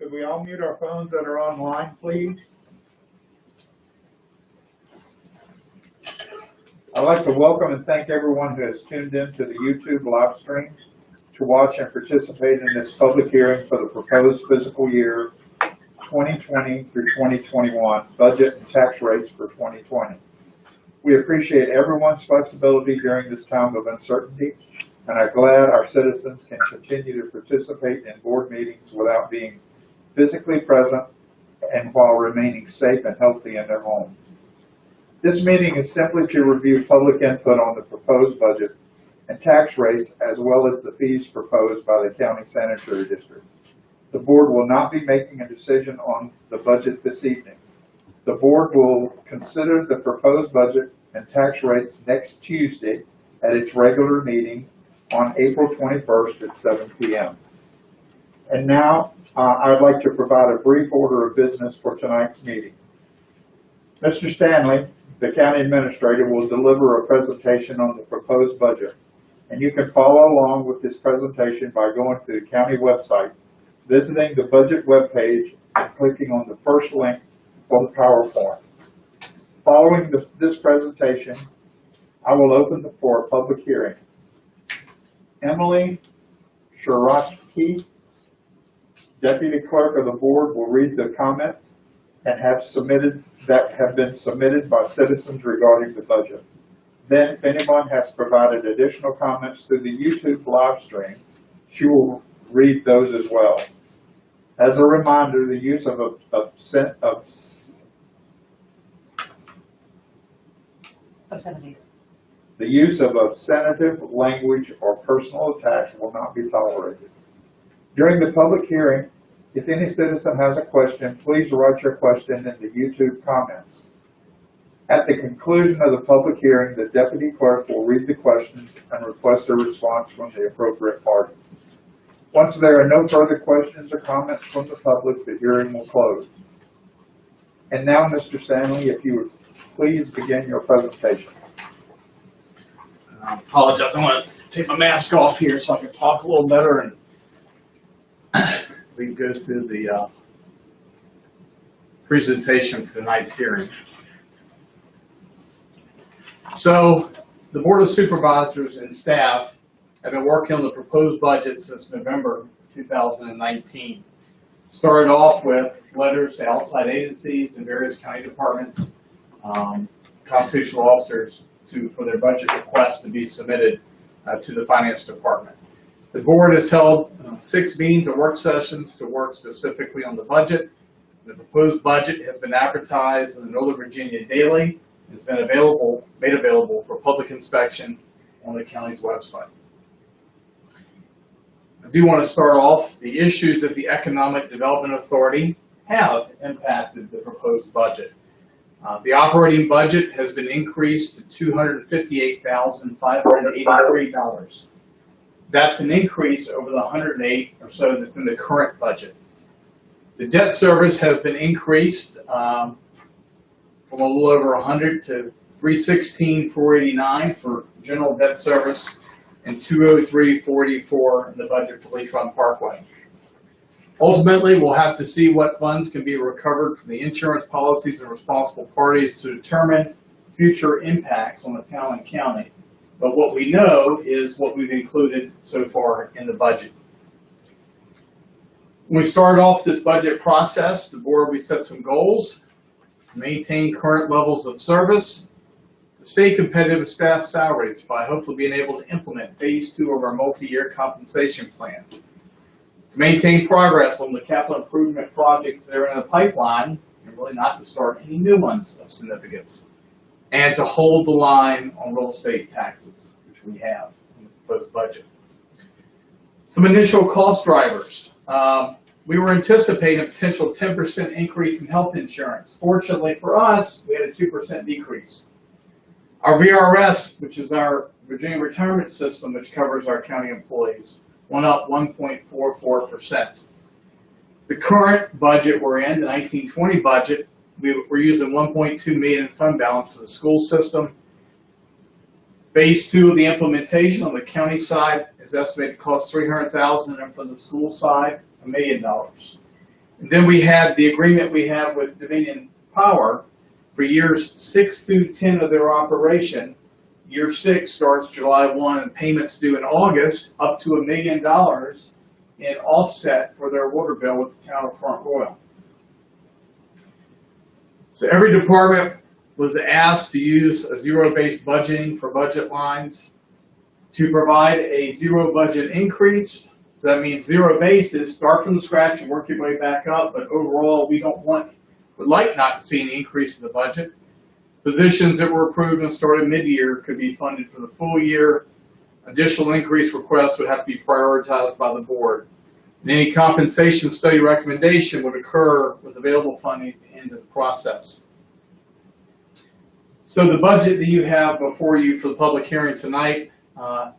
Could we all mute our phones that are online, please? I'd like to welcome and thank everyone who has tuned in to the YouTube live stream to watch and participate in this public hearing for the proposed fiscal year 2020 through 2021 budget and tax rates for 2020. We appreciate everyone's flexibility during this time of uncertainty, and are glad our citizens can continue to participate in board meetings without being physically present and while remaining safe and healthy in their homes. This meeting is simply to review public input on the proposed budget and tax rates, as well as the fees proposed by the County Sanitary District. The board will not be making a decision on the budget this evening. The board will consider the proposed budget and tax rates next Tuesday at its regular meeting on April 21st at 7 p.m. And now I'd like to provide a brief order of business for tonight's meeting. Mr. Stanley, the County Administrator, will deliver a presentation on the proposed budget, and you can follow along with this presentation by going to the county website, visiting the budget webpage, and clicking on the first link for the PowerPoint. Following this presentation, I will open for a public hearing. Emily Ciarrocchi, Deputy Clerk of the Board, will read the comments that have been submitted by citizens regarding the budget. Then, if anyone has provided additional comments through the YouTube live stream, she will read those as well. As a reminder, the use of obscenities. The use of obscenitive language or personal attacks will not be tolerated. During the public hearing, if any citizen has a question, please write your question in the YouTube comments. At the conclusion of the public hearing, the Deputy Clerk will read the questions and request a response from the appropriate party. Once there are no further questions or comments from the public, the hearing will close. And now, Mr. Stanley, if you would please begin your presentation. I apologize. I want to take my mask off here so I can talk a little better, and so we can go through the presentation for tonight's hearing. So the Board of Supervisors and staff have been working on the proposed budget since November 2019. Started off with letters to outside agencies and various county departments, constitutional officers for their budget requests to be submitted to the Finance Department. The board has held 6 meetings or work sessions to work specifically on the budget. The proposed budget has been advertised in the Northern Virginia Daily. It's been made available for public inspection on the county's website. I do want to start off the issues that the Economic Development Authority have impacted the proposed budget. The operating budget has been increased to $258,583. That's an increase over the $108 or so that's in the current budget. The debt service has been increased from a little over $100 to $316,489 for general debt service and $203,484 in the budget for Leach Run Parkway. Ultimately, we'll have to see what funds can be recovered from the insurance policies and responsible parties to determine future impacts on the town and county. But what we know is what we've included so far in the budget. When we started off this budget process, the board, we set some goals: maintain current levels of service, to stay competitive with staff salaries by hopefully being able to implement phase 2 of our multi-year compensation plan, to maintain progress on the capital improvement projects that are in the pipeline, and really not to start any new ones of significance, and to hold the line on real estate taxes, which we have in the proposed budget. Some initial cost drivers. We were anticipating a potential 10% increase in health insurance. Fortunately for us, we had a 2% decrease. Our VRS, which is our Virginia Retirement System, which covers our county employees, went up 1.44%. The current budget we're in, the 1920 budget, we're using $1.2 million in fund balance for the school system. Phase 2 of the implementation on the county side is estimated to cost $300,000, and from the school side, $1 million. And then we have the agreement we have with Dominion Power for years 6 through 10 of their operation. Year 6 starts July 1 and payments due in August up to $1 million in offset for their water bill with the town of Front Royal. So every department was asked to use a zero-based budgeting for budget lines to provide a zero budget increase. So that means zero basis, start from scratch and work your way back up, but overall we would like not to see an increase in the budget. Positions that were approved and started mid-year could be funded for the full year. Additional increase requests would have to be prioritized by the board. And any compensation study recommendation would occur with available funding at the end of the process. So the budget that you have before you for the public hearing tonight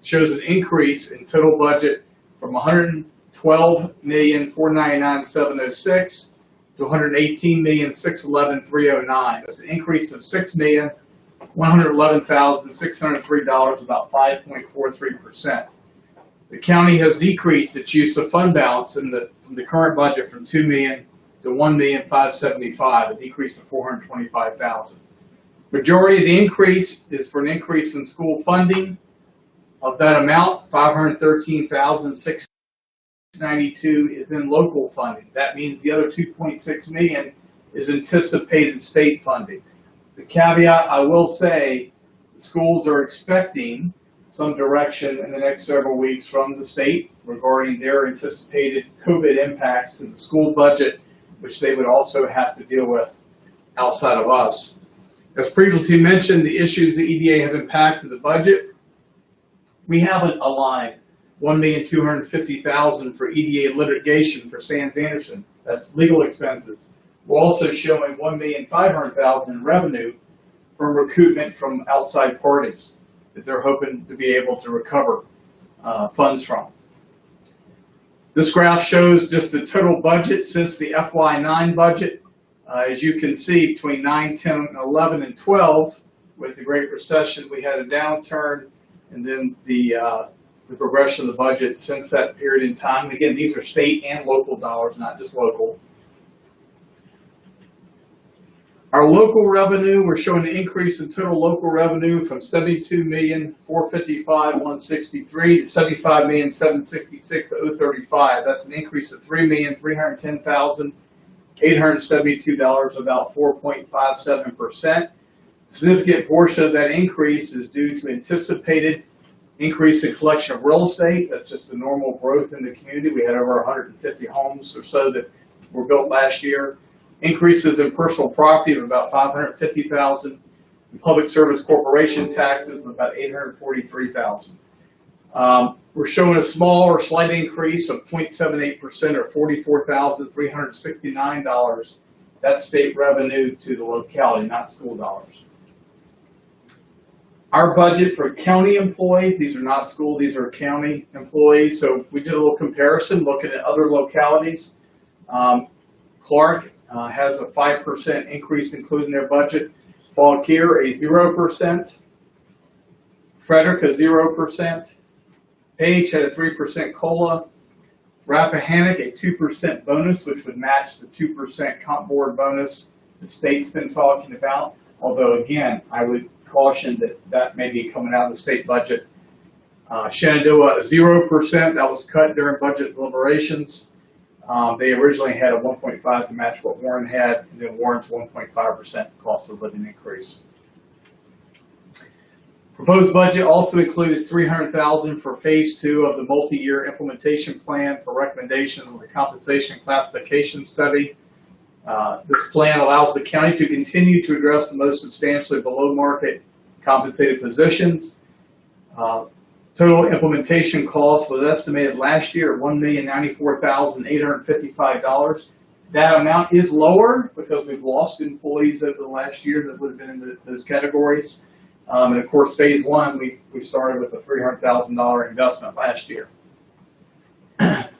shows an increase in total budget from $112,499,706 to $118,611,309. That's an increase of $6,111,603, about 5.43%. The county has decreased its use of fund balance from the current budget from $2 million to $1,575,000, a decrease of $425,000. Majority of the increase is for an increase in school funding. Of that amount, $513,692 is in local funding. That means the other $2.6 million is anticipated state funding. The caveat I will say, the schools are expecting some direction in the next several weeks from the state regarding their anticipated COVID impacts to the school budget, which they would also have to deal with outside of us. As previously mentioned, the issues the EDA have impacted the budget. We haven't aligned $1,250,000 for EDA litigation for Sands Anderson. That's legal expenses. We're also showing $1,500,000 in revenue from recoupment from outside parties that they're hoping to be able to recover funds from. This graph shows just the total budget since the FY9 budget. As you can see, between 9, 10, 11, and 12, with the Great Recession, we had a downturn, and then the progression of the budget since that period in time. Again, these are state and local dollars, not just local. Our local revenue, we're showing an increase in total local revenue from $72,455,163 to $75,766,035. That's an increase of $3,310,872, about 4.57%. Significant portion of that increase is due to anticipated increase in collection of real estate. That's just the normal growth in the community. We had over 150 homes or so that were built last year. Increases in personal property of about $550,000. And public service corporation taxes of about $843,000. We're showing a small or slight increase of 0.78% or $44,369. That's state revenue to the locality, not school dollars. Our budget for county employees, these are not school, these are county employees. So we did a little comparison looking at other localities. Clark has a 5% increase included in their budget. Fauquier, a 0%. Frederick, a 0%. Page had a 3% COLA. Rappahannock, a 2% bonus, which would match the 2% comp board bonus the state's been talking about. Although, again, I would caution that that may be coming out of the state budget. Shenandoah, 0%. That was cut during budget deliberations. They originally had a 1.5 to match what Warren had, and then Warren's 1.5% cost of living increase. Proposed budget also includes $300,000 for phase 2 of the multi-year implementation plan for recommendations of the compensation classification study. This plan allows the county to continue to address the most substantially below market compensated positions. Total implementation cost was estimated last year at $1,094,855. That amount is lower because we've lost employees over the last year that would have been in those categories. And of course, phase 1, we started with a $300,000 investment last year.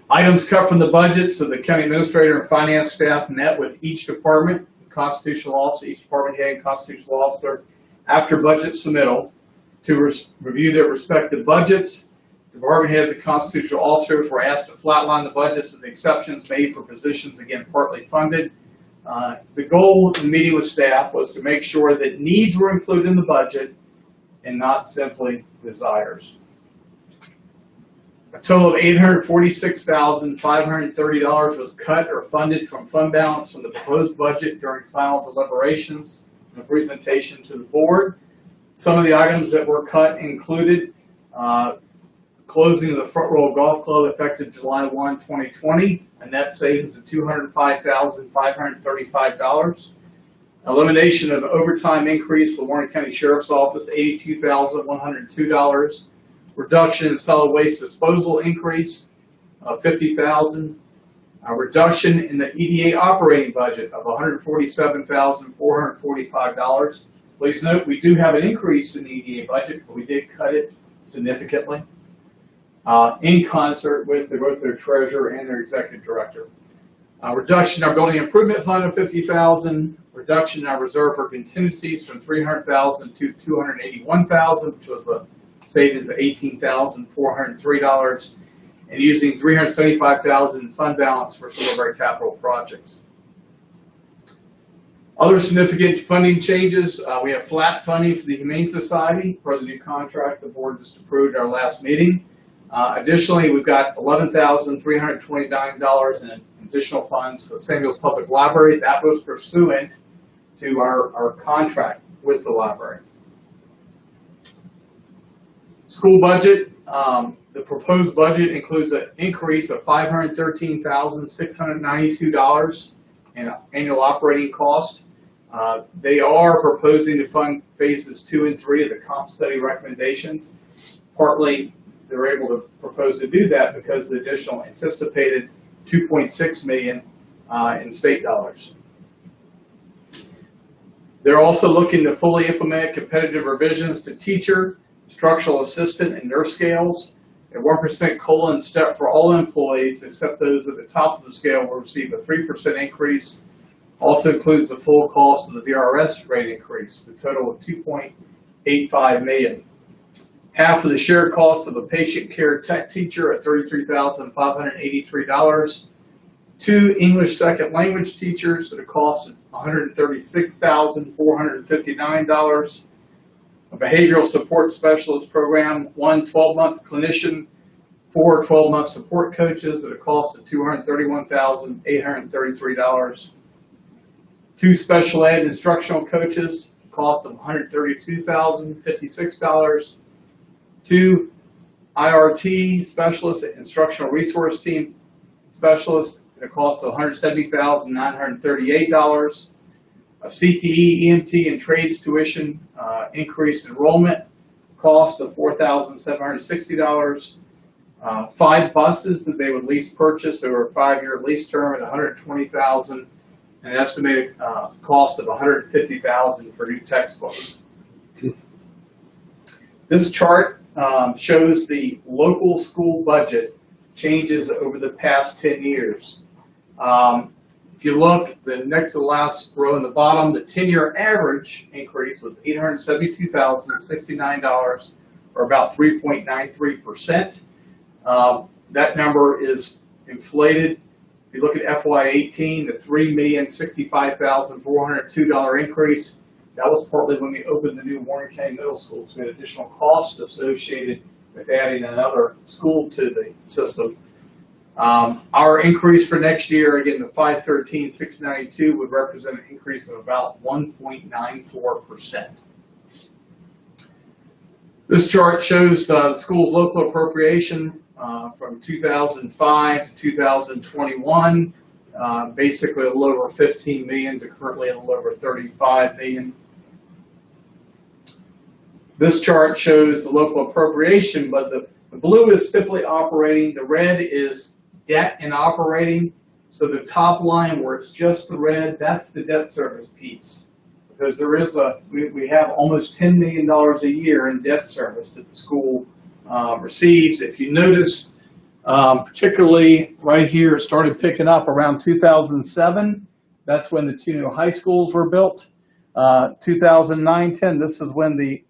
Items cut from the budget, so the county administrator and finance staff met with each department, constitutional officer, each department head and constitutional officer after budget submittal to review their respective budgets Department heads and constitutional officers were asked to flatline the budgets with the exceptions made for positions, again, partly funded. The goal in the meeting with staff was to make sure that needs were included in the budget and not simply desires. A total of $846,530 was cut or funded from fund balance from the proposed budget during final deliberations and the presentation to the board. Some of the items that were cut included closing of the Front Row Golf Club effective July 1, 2020, a net savings of $205,535. Elimination of overtime increase for Warren County Sheriff's Office, $82,102. Reduction in solid waste disposal increase of $50,000. A reduction in the EDA operating budget of $147,445. Please note we do have an increase in the EDA budget, but we did cut it significantly in concert with the growth of their treasurer and their executive director. Reduction in our building improvement fund of $50,000. Reduction in our reserve for contingencies from $300,000 to $281,000, which was a savings of $18,403, and using $375,000 in fund balance for some of our capital projects. Other significant funding changes, we have flat funding for the Humane Society for the new contract the board just approved at our last meeting. Additionally, we've got $11,329 in additional funds for Samuel's Public Library. That was pursuant to our contract with the library. School budget, the proposed budget includes an increase of $513,692 in annual operating cost. They are proposing to fund phases 2 and 3 of the comp study recommendations. Partly, they're able to propose to do that because of the additional anticipated $2.6 million in state dollars. They're also looking to fully implement competitive revisions to teacher, instructional assistant, and nurse scales. A 1% COLA step for all employees except those at the top of the scale will receive a 3% increase. Also includes the full cost of the VRS rate increase, the total of $2.85 million. Half of the shared cost of a patient care tech teacher at $33,583. 2 English second language teachers at a cost of $136,459. A behavioral support specialist program, 1 12-month clinician, 4 12-month support coaches at a cost of $231,833. 2 special ed instructional coaches, cost of $132,056. 2 IRT specialists, instructional resource team specialists at a cost of $170,938. A CTE, EMT, and trades tuition increased enrollment cost of $4,760. 5 buses that they would lease purchase over a 5-year lease term at $120,000, and an estimated cost of $150,000 for new textbooks. This chart shows the local school budget changes over the past 10 years. If you look, the next to the last row in the bottom, the 10-year average increase was $872,069, or about 3.93%. That number is inflated. If you look at FY18, the $3,065,402 increase, that was partly when we opened the new Warren County Middle School. So we had additional costs associated with adding another school to the system. Our increase for next year, again, the $513,692 would represent an increase of about 1.94%. This chart shows the school's local appropriation from 2005 to 2021, basically a little over $15 million to currently a little over $35 million. This chart shows the local appropriation, but the blue is simply operating, the red is debt and operating. So the top line where it's just the red, that's the debt service piece. Because there is we have almost $10 million a year in debt service that the school receives. If you notice, particularly right here, it started picking up around 2007. That's when the 2 new high schools were built. 2009-10, this is when the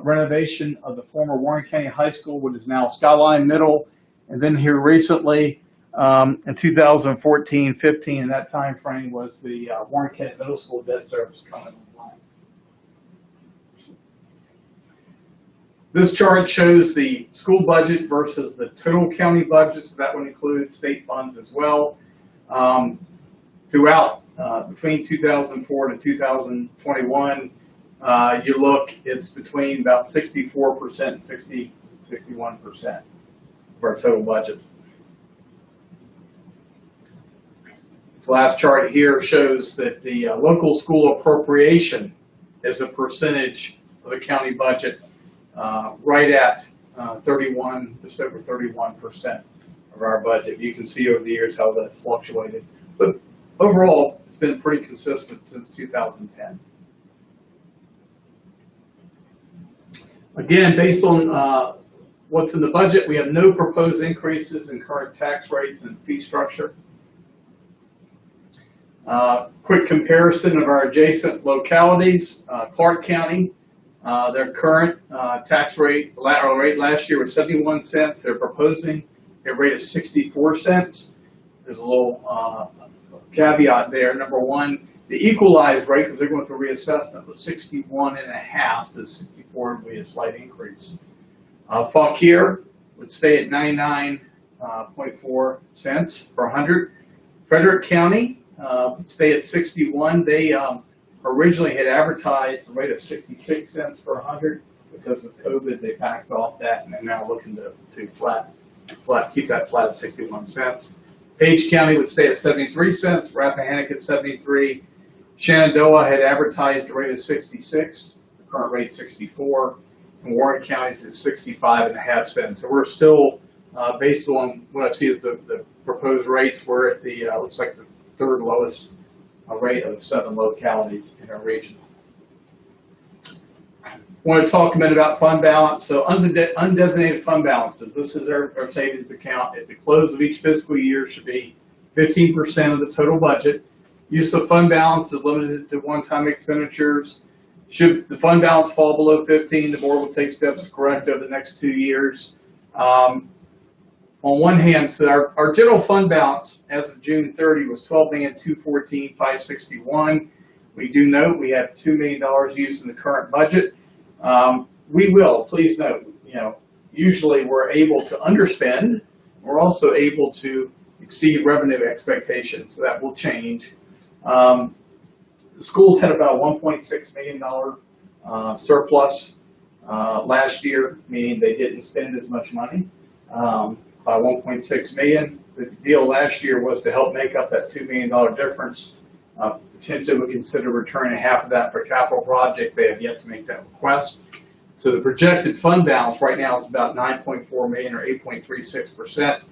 renovation of the former Warren County High School, what is now Skyline Middle, and then here recently in 2014-15, in that time frame, was the Warren County Middle School debt service coming online. This chart shows the school budget versus the total county budget, so that would include state funds as well. Throughout, between 2004 to 2021, you look, it's between about 64% and 61% of our total budget. This last chart here shows that the local school appropriation is a percentage of the county budget, right at just over 31% of our budget. You can see over the years how that's fluctuated, but overall, it's been pretty consistent since 2010. Again, based on what's in the budget, we have no proposed increases in current tax rates and fee structure. Quick comparison of our adjacent localities. Clark County, their current tax rate, lateral rate last year was 71 cents. They're proposing a rate of 64 cents. There's a little caveat there. Number one, the equalized rate, because they're going through reassessment, was 61.5, so 64 would be a slight increase. Fauquier would stay at 99.4 cents per 100. Frederick County would stay at 61. They originally had advertised a rate of 66 cents per 100. Because of COVID, they backed off that, and they're now looking to keep that flat at 61 cents. Page County would stay at 73 cents, Rappahannock at 73. Shenandoah had advertised a rate of 66, the current rate 64, and Warren County is at 65.5 cents. So we're still, based on what I see as the proposed rates, we're at the, looks like the third lowest rate of the 7 localities in our region. I want to talk a minute about fund balance. So undesignated fund balances. This is our savings account. At the close of each fiscal year should be 15% of the total budget. Use of fund balance is limited to one-time expenditures. Should the fund balance fall below 15, the board will take steps to correct over the next 2 years. On one hand, so our general fund balance as of June 30 was $12,214,561. We do note we have $2 million used in the current budget. We will, please note, usually we're able to underspend. We're also able to exceed revenue expectations, so that will change. The schools had about a $1.6 million surplus last year, meaning they didn't spend as much money, by $1.6 million. The deal last year was to help make up that $2 million difference. Potentially would consider returning half of that for capital projects. They have yet to make that request. So the projected fund balance right now is about $9.4 million or 8.36%.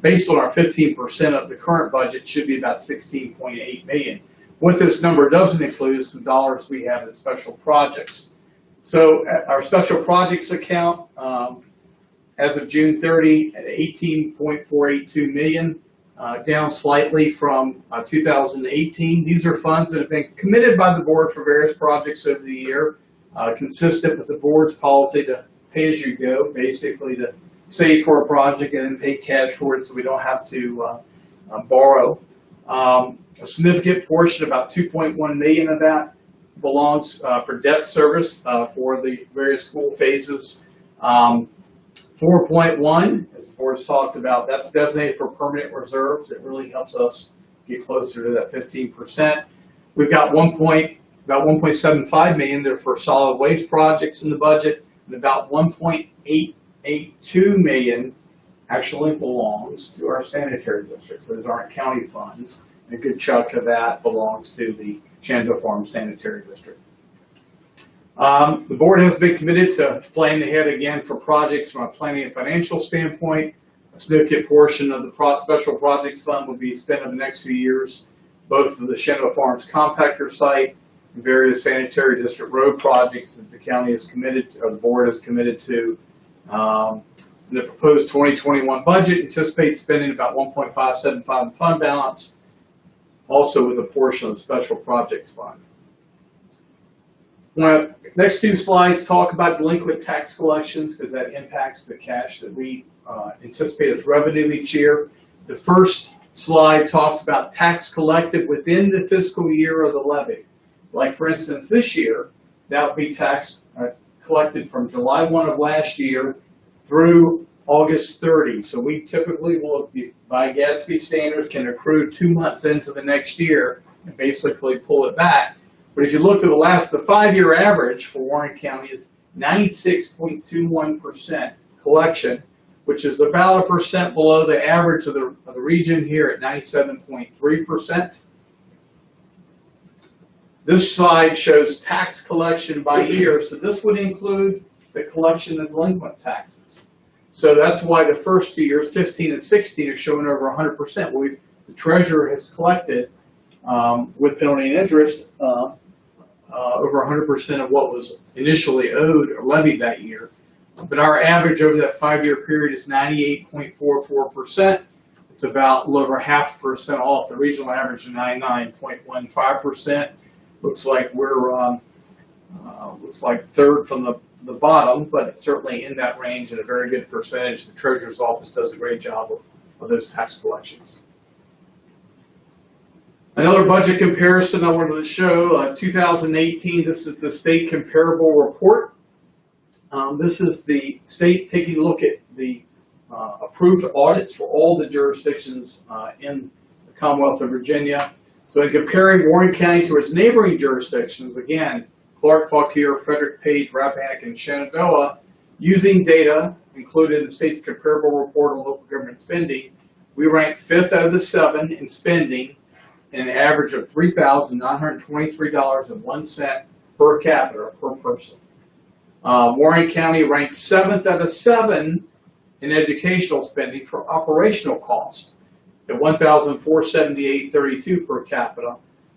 Based on our 15% of the current budget, should be about $16.8 million. What this number doesn't include is some dollars we have in special projects. So our special projects account, as of June 30, at $18.482 million. Down slightly from 2018. These are funds that have been committed by the board for various projects over the year, consistent with the board's policy to pay as you go, basically to save for a project and then pay cash for it so we don't have to borrow. A significant portion, about $2.1 million of that, belongs for debt service for the various school phases. 4.1, as the board's talked about, that's designated for permanent reserves. It really helps us get closer to that 15%. We've got about $1.75 million there for solid waste projects in the budget, and about $1.882 million actually belongs to our sanitary districts. Those aren't county funds, and a good chunk of that belongs to the Shenandoah Farms Sanitary District. The board has been committed to planning ahead again for projects from a planning and financial standpoint. A significant portion of the special projects fund will be spent in the next few years, both for the Shenandoah Farms compactor site and various sanitary district road projects that the county is committed to, or the board is committed to. The proposed 2021 budget anticipates spending about $1.575 in fund balance, also with a portion of the special projects fund. Next two slides talk about delinquent tax collections because that impacts the cash that we anticipate as revenue each year. The first slide talks about tax collected within the fiscal year of the levy. Like for instance, this year, that would be tax collected from July 1 of last year through August 30. So we typically will, by Gatsby standards, can accrue 2 months into the next year and basically pull it back. But if you look at the 5-year average for Warren County is 96.21% collection, which is about 1% below the average of the region here at 97.3%. This slide shows tax collection by year, so this would include the collection of delinquent taxes. So that's why the first 2 years, 15 and 16, are showing over 100%. Well, the treasurer has collected with penalty and interest over 100% of what was initially owed or levied that year. But our average over that 5-year period is 98.44%. It's about a little over 0.5% off the regional average of 99.15%. Looks like we're third from the bottom, but it's certainly in that range and a very good percentage. The Treasurer's Office does a great job of those tax collections. Another budget comparison I wanted to show, 2018, this is the state comparable report. This is the state taking a look at the approved audits for all the jurisdictions in the Commonwealth of Virginia. So in comparing Warren County to its neighboring jurisdictions, again, Clark, Fauquier, Frederick, Page, Rappahannock, and Shenandoah, using data included in the state's comparable report on local government spending, we ranked 5th out of the 7 in spending and an average of $3,923.01 per capita per person. Warren County ranked 7th out of 7 in educational spending for operational costs at $1,478.32 per capita.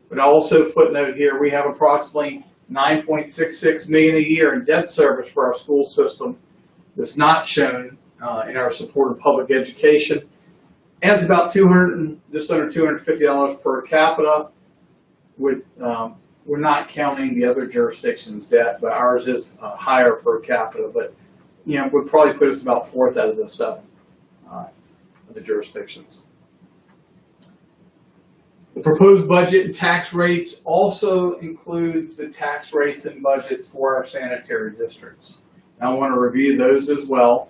But I also footnote here, we have approximately $9.66 million a year in debt service for our school system that's not shown in our support of public education. And it's about just under $250 per capita. We're not counting the other jurisdictions' debt, but ours is higher per capita. But would probably put us about 4th out of the 7 of the jurisdictions. The proposed budget and tax rates also includes the tax rates and budgets for our sanitary districts. I want to review those as well.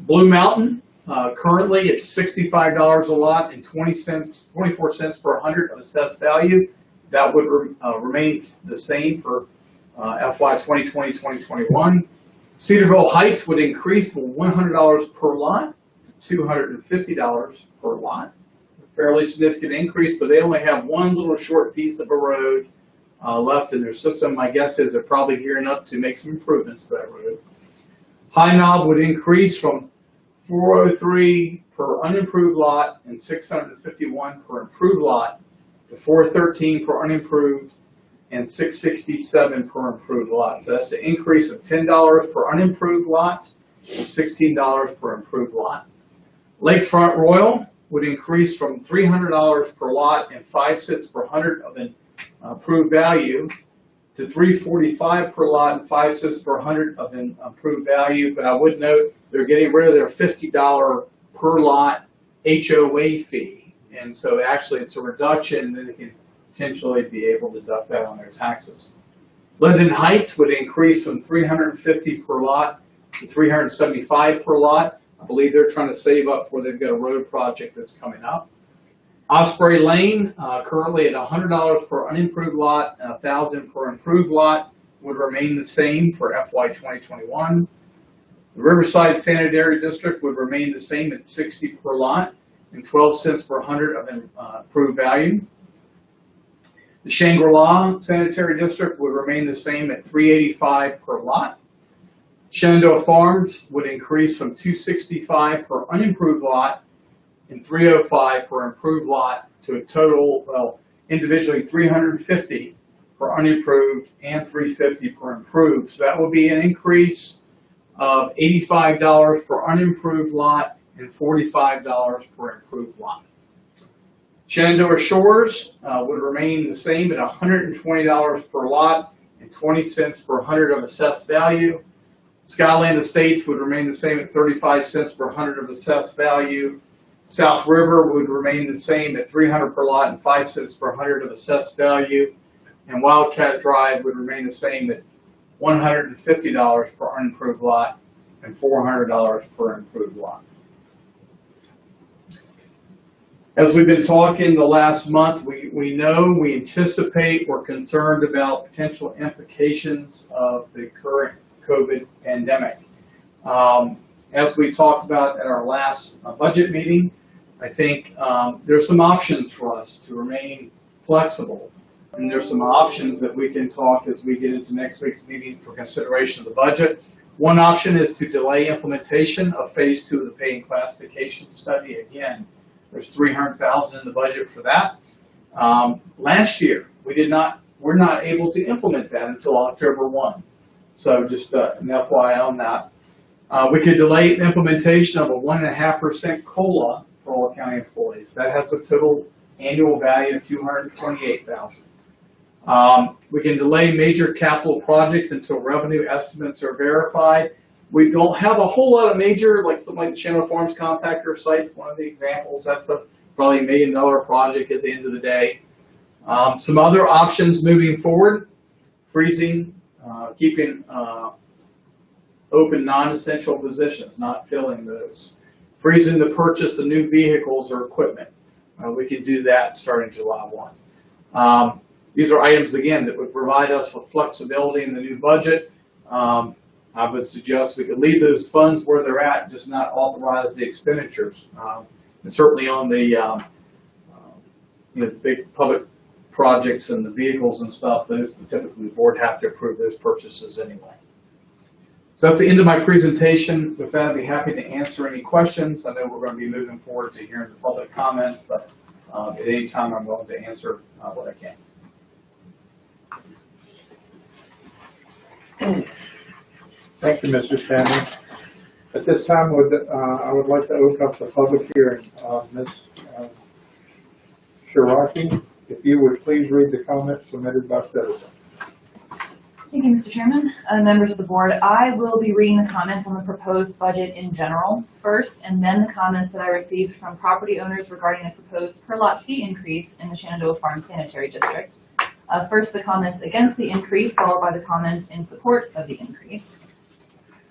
Blue Mountain, currently it's $65 a lot and 24 cents per 100 of assessed value. That would remain the same for FY 2020-2021. Cedarville Heights would increase from $100 per lot to $250 per lot. Fairly significant increase, but they only have one little short piece of a road left in their system. My guess is they're probably gearing up to make some improvements to that road. High Knob would increase from $403 per unimproved lot and $651 per improved lot to $413 per unimproved and $667 per improved lot. So that's an increase of $10 per unimproved lot and $16 per improved lot. Lakefront Royal would increase from $300 per lot and 5 cents per 100 of an approved value to $345 per lot and 5 cents per 100 of an approved value. But I would note they're getting rid of their $50 per lot HOA fee. And so actually it's a reduction, and then they can potentially be able to deduct that on their taxes. Linden Heights would increase from $350 per lot to $375 per lot. I believe they're trying to save up for they've got a road project that's coming up. Osprey Lane, currently at $100 per unimproved lot and $1,000 per improved lot, would remain the same for FY 2021. The Riverside Sanitary District would remain the same at $60 per lot and 12 cents per 100 of an approved value. The Shangri-La Sanitary District would remain the same at $385 per lot. Shenandoah Farms would increase from $265 per unimproved lot and $305 per improved lot to a total, individually $350 per unimproved and $350 per improved. So that will be an increase of $85 per unimproved lot and $45 per improved lot. Shenandoah Shores would remain the same at $120 per lot and 20 cents per hundred of assessed value. Skyland Estates would remain the same at 35 cents per hundred of assessed value. South River would remain the same at 300 per lot and 5 cents per hundred of assessed value. And Wildcat Drive would remain the same at $150 per unimproved lot and $400 per improved lot. As we've been talking the last month, we anticipate, we're concerned about potential implications of the current COVID pandemic. As we talked about at our last budget meeting, I think there's some options for us to remain flexible. And there's some options that we can talk as we get into next week's meeting for consideration of the budget. One option is to delay implementation of phase 2 of the pay and classification study. Again, there's $300,000 in the budget for that. Last year, we're not able to implement that until October 1. So just an FYI on that. We could delay implementation of a 1.5% COLA for all county employees. That has a total annual value of $228,000. We can delay major capital projects until revenue estimates are verified. We don't have a whole lot of major, like something like the Chandler Farms compactor site's one of the examples. That's probably $1 million project at the end of the day. Some other options moving forward: freezing, keeping open non-essential positions, not filling those. Freezing the purchase of new vehicles or equipment. We can do that starting July 1. These are items, again, that would provide us with flexibility in the new budget. I would suggest we could leave those funds where they're at, just not authorize the expenditures. And certainly on the the big public projects and the vehicles and stuff, those typically the board have to approve those purchases anyway. So that's the end of my presentation. With that, I'd be happy to answer any questions. I know we're going to be moving forward to hearing the public comments, but at any time I'm willing to answer what I can. Thank you, Mr. Stanley. At this time, I would like to open up the public hearing. Ms. Ciarrocchi, if you would please read the comments submitted by citizens. Thank you, Mr. Chairman. Members of the board, I will be reading the comments on the proposed budget in general first, and then the comments that I received from property owners regarding the proposed per lot fee increase in the Shenandoah Farm Sanitary District. First, the comments against the increase, followed by the comments in support of the increase.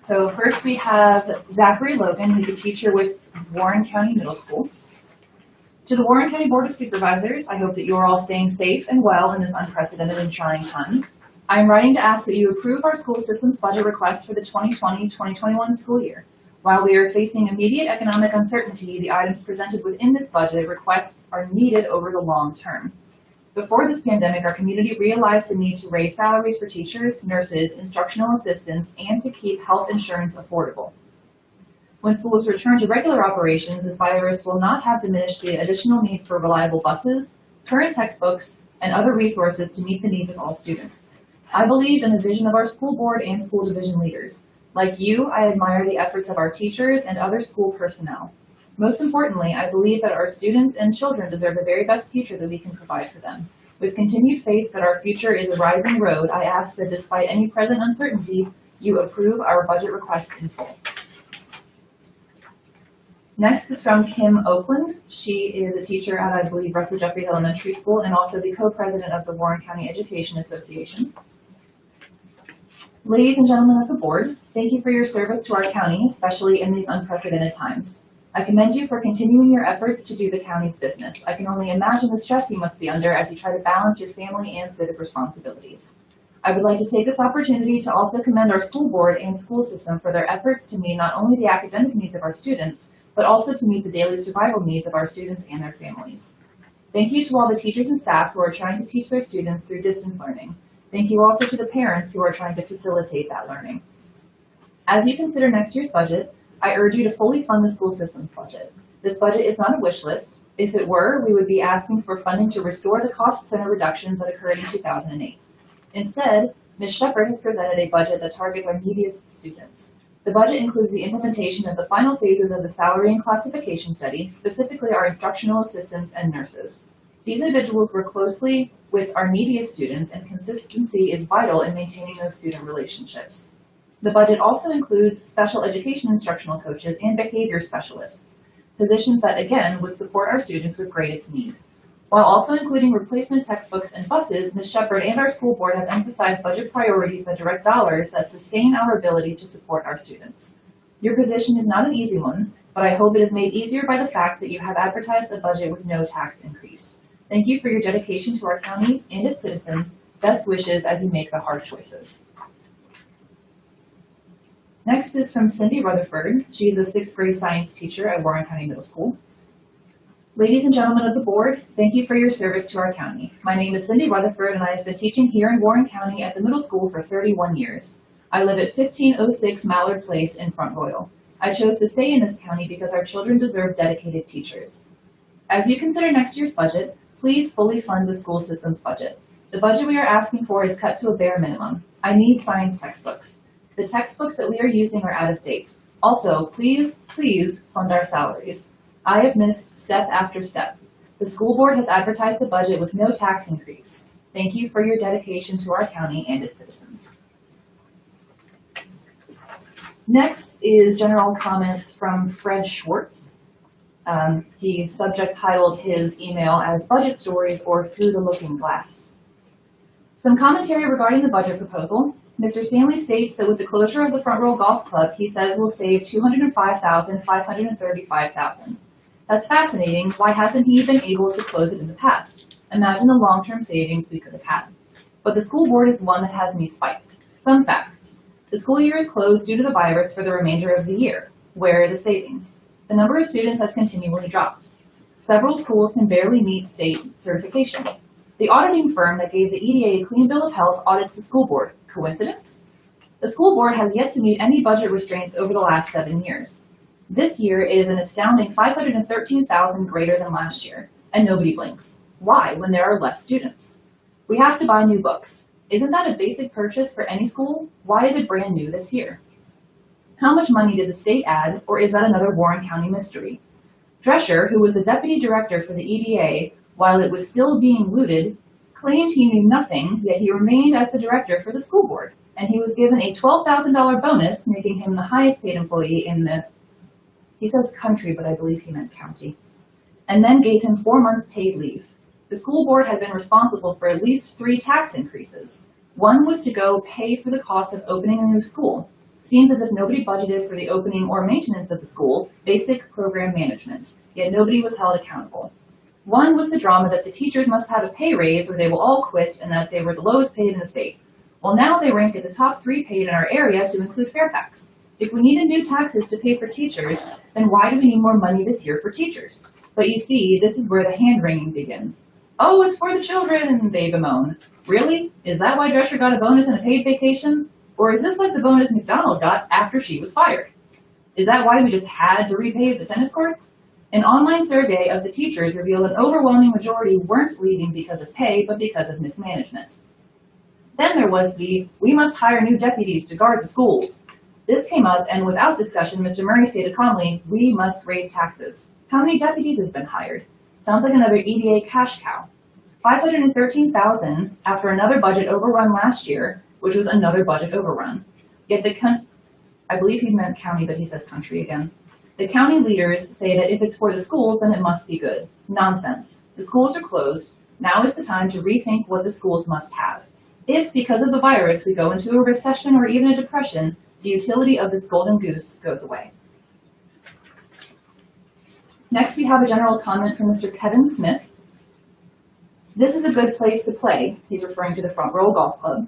So first we have Zachary Logan, who's a teacher with Warren County Middle School. To the Warren County Board of Supervisors, I hope that you are all staying safe and well in this unprecedented and trying time. I am writing to ask that you approve our school system's budget request for the 2020-2021 school year. While we are facing immediate economic uncertainty, the items presented within this budget requests are needed over the long term. Before this pandemic, our community realized the need to raise salaries for teachers, nurses, instructional assistants, and to keep health insurance affordable. When schools return to regular operations, this virus will not have diminished the additional need for reliable buses, current textbooks, and other resources to meet the needs of all students. I believe in the vision of our school board and school division leaders. Like you, I admire the efforts of our teachers and other school personnel. Most importantly, I believe that our students and children deserve the very best future that we can provide for them. With continued faith that our future is a rising road, I ask that despite any present uncertainty, you approve our budget request in full. Next is from Kim Oakland. She is a teacher at, I believe, Russell Jeffries Elementary School and also the co-president of the Warren County Education Association. Ladies and gentlemen of the board, thank you for your service to our county, especially in these unprecedented times. I commend you for continuing your efforts to do the county's business. I can only imagine the stress you must be under as you try to balance your family and civic responsibilities. I would like to take this opportunity to also commend our school board and school system for their efforts to meet not only the academic needs of our students, but also to meet the daily survival needs of our students and their families. Thank you to all the teachers and staff who are trying to teach their students through distance learning. Thank you also to the parents who are trying to facilitate that learning. As you consider next year's budget, I urge you to fully fund the school system's budget. This budget is not a wish list. If it were, we would be asking for funding to restore the cost center reductions that occurred in 2008. Instead, Ms. Shepard has presented a budget that targets our neediest students. The budget includes the implementation of the final phases of the salary and classification study, specifically our instructional assistants and nurses. These individuals work closely with our neediest students, and consistency is vital in maintaining those student relationships. The budget also includes special education instructional coaches and behavior specialists, positions that, again, would support our students with greatest need. While also including replacement textbooks and buses, Ms. Shepard and our school board have emphasized budget priorities that direct dollars that sustain our ability to support our students. Your position is not an easy one, but I hope it is made easier by the fact that you have advertised a budget with no tax increase. Thank you for your dedication to our county and its citizens. Best wishes as you make the hard choices. Next is from Cindy Rutherford. She is a 6th grade science teacher at Warren County Middle School. Ladies and gentlemen of the board, thank you for your service to our county. My name is Cindy Rutherford, and I have been teaching here in Warren County at the middle school for 31 years. I live at 1506 Mallard Place in Front Royal. I chose to stay in this county because our children deserve dedicated teachers. As you consider next year's budget, please fully fund the school system's budget. The budget we are asking for is cut to a bare minimum. I need science textbooks. The textbooks that we are using are out of date. Also, please fund our salaries. I have missed step after step. The school board has advertised a budget with no tax increase. Thank you for your dedication to our county and its citizens. Next is general comments from Fred Schwartz. He subject titled his email as Budget Stories or Through the Looking Glass. Some commentary regarding the budget proposal. Mr. Stanley states that with the closure of the Front Row Golf Club, he says we'll save $205,535,000. That's fascinating. Why hasn't he been able to close it in the past? Imagine the long-term savings we could have had. But the school board is one that has me spiked. Some facts. The school year is closed due to the virus for the remainder of the year. Where are the savings? The number of students has continually dropped. Several schools can barely meet state certification. The auditing firm that gave the EDA a clean bill of health audits the school board. Coincidence? The school board has yet to meet any budget restraints over the last 7 years. This year is an astounding $513,000 greater than last year, and nobody blinks. Why, when there are less students? We have to buy new books. Isn't that a basic purchase for any school? Why is it brand new this year? How much money did the state add, or is that another Warren County mystery? Drescher, who was the deputy director for the EDA while it was still being looted, claimed he knew nothing, yet he remained as the director for the school board, and he was given a $12,000 bonus, making him the highest paid employee in the, he says country, but I believe he meant county, and then gave him 4 months paid leave. The school board had been responsible for at least 3 tax increases. One was to go pay for the cost of opening a new school. Seems as if nobody budgeted for the opening or maintenance of the school, basic program management, yet nobody was held accountable. One was the drama that the teachers must have a pay raise or they will all quit and that they were the lowest paid in the state. Well, now they rank at the top 3 paid in our area to include Fairfax. If we needed new taxes to pay for teachers, then why do we need more money this year for teachers? But you see, this is where the hand-wringing begins. Oh, it's for the children, they bemoan. Really? Is that why Drescher got a bonus and a paid vacation? Or is this like the bonus McDonald got after she was fired? Is that why we just had to repave the tennis courts? An online survey of the teachers revealed an overwhelming majority weren't leaving because of pay, but because of mismanagement. Then there was the, we must hire new deputies to guard the schools. This came up, and without discussion, Mr. Murray stated calmly, we must raise taxes. How many deputies have been hired? Sounds like another EDA cash cow. $513,000 after another budget overrun last year, which was another budget overrun. Yet I believe he meant county, but he says country again. The county leaders say that if it's for the schools, then it must be good. Nonsense. The schools are closed. Now is the time to rethink what the schools must have. If, because of the virus, we go into a recession or even a depression, the utility of this golden goose goes away. Next, we have a general comment from Mr. Kevin Smith. This is a good place to play. He's referring to the Front Row Golf Club.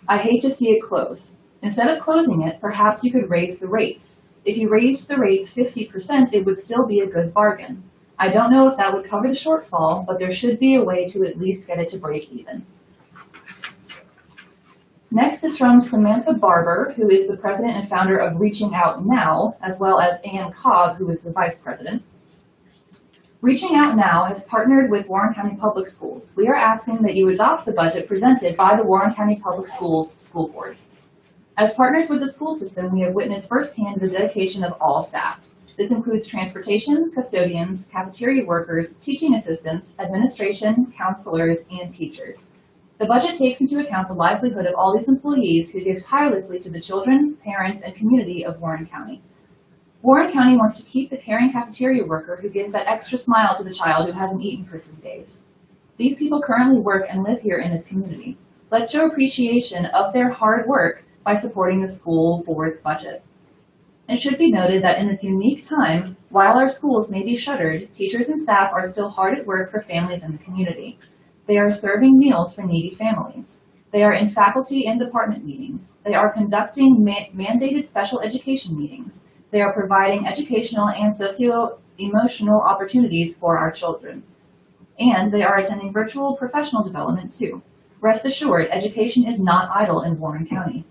I hate to see it close. Instead of closing it, perhaps you could raise the rates. If you raised the rates 50%, it would still be a good bargain. I don't know if that would cover the shortfall, but there should be a way to at least get it to break even. Next is from Samantha Barber, who is the president and founder of Reaching Out Now, as well as Ann Cobb, who is the vice president. Reaching Out Now has partnered with Warren County Public Schools. We are asking that you adopt the budget presented by the Warren County Public Schools School Board. As partners with the school system, we have witnessed firsthand the dedication of all staff. This includes transportation, custodians, cafeteria workers, teaching assistants, administration, counselors, and teachers. The budget takes into account the livelihood of all these employees who give tirelessly to the children, parents, and community of Warren County. Warren County wants to keep the caring cafeteria worker who gives that extra smile to the child who hasn't eaten for 3 days. These people currently work and live here in this community. Let's show appreciation of their hard work by supporting the school board's budget. It should be noted that in this unique time, while our schools may be shuttered, teachers and staff are still hard at work for families in the community. They are serving meals for needy families. They are in faculty and department meetings. They are conducting mandated special education meetings. They are providing educational and socio-emotional opportunities for our children. And they are attending virtual professional development too. Rest assured, education is not idle in Warren County.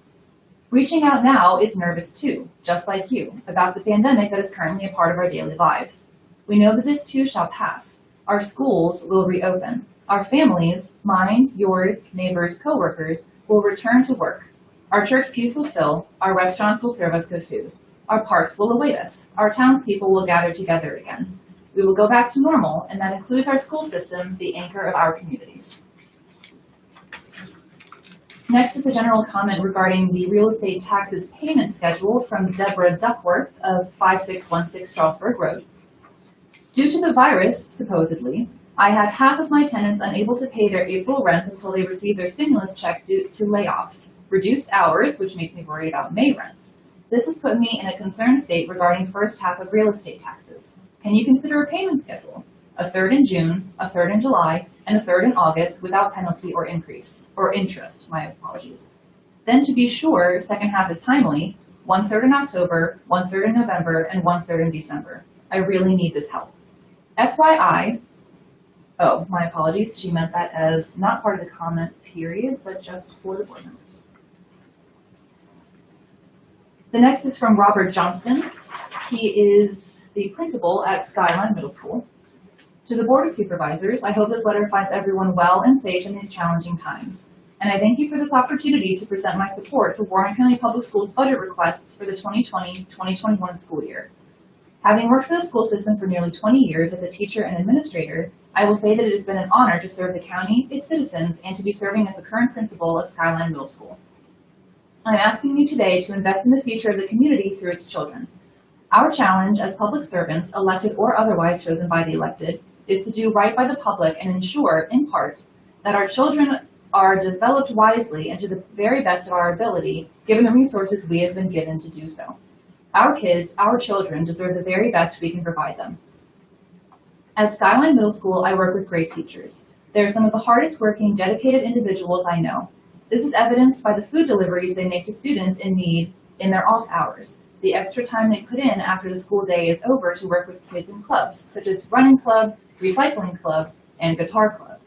Reaching out now is nervous too, just like you, about the pandemic that is currently a part of our daily lives. We know that this too shall pass. Our schools will reopen. Our families, mine, yours, neighbors, co-workers, will return to work. Our church pews will fill. Our restaurants will serve us good food. Our parks will await us. Our townspeople will gather together again. We will go back to normal, and that includes our school system, the anchor of our communities. Next is a general comment regarding the real estate taxes payment schedule from Deborah Duckworth of 5616 Strasburg Road. Due to the virus, supposedly, I had half of my tenants unable to pay their April rent until they received their stimulus check due to layoffs, reduced hours, which makes me worried about May rents. This has put me in a concerned state regarding first half of real estate taxes. Can you consider a payment schedule? A third in June, a third in July, and a third in August without penalty or interest, my apologies. Then to be sure, second half is timely, 1/3 in October, 1/3 in November, and 1/3 in December. I really need this help. FYI, oh, my apologies, she meant that as not part of the comment period, but just for the board members. The next is from Robert Johnston. He is the principal at Skyline Middle School. To the Board of Supervisors, I hope this letter finds everyone well and safe in these challenging times. And I thank you for this opportunity to present my support for Warren County Public Schools budget requests for the 2020-2021 school year. Having worked for the school system for nearly 20 years as a teacher and administrator, I will say that it has been an honor to serve the county, its citizens, and to be serving as the current principal of Skyline Middle School. I'm asking you today to invest in the future of the community through its children. Our challenge as public servants, elected or otherwise chosen by the elected, is to do right by the public and ensure, in part, that our children are developed wisely and to the very best of our ability, given the resources we have been given to do so. Our kids, our children, deserve the very best we can provide them. At Skyline Middle School, I work with great teachers. They are some of the hardest working, dedicated individuals I know. This is evidenced by the food deliveries they make to students in need in their off hours, the extra time they put in after the school day is over to work with kids in clubs, such as running club, recycling club, and guitar club.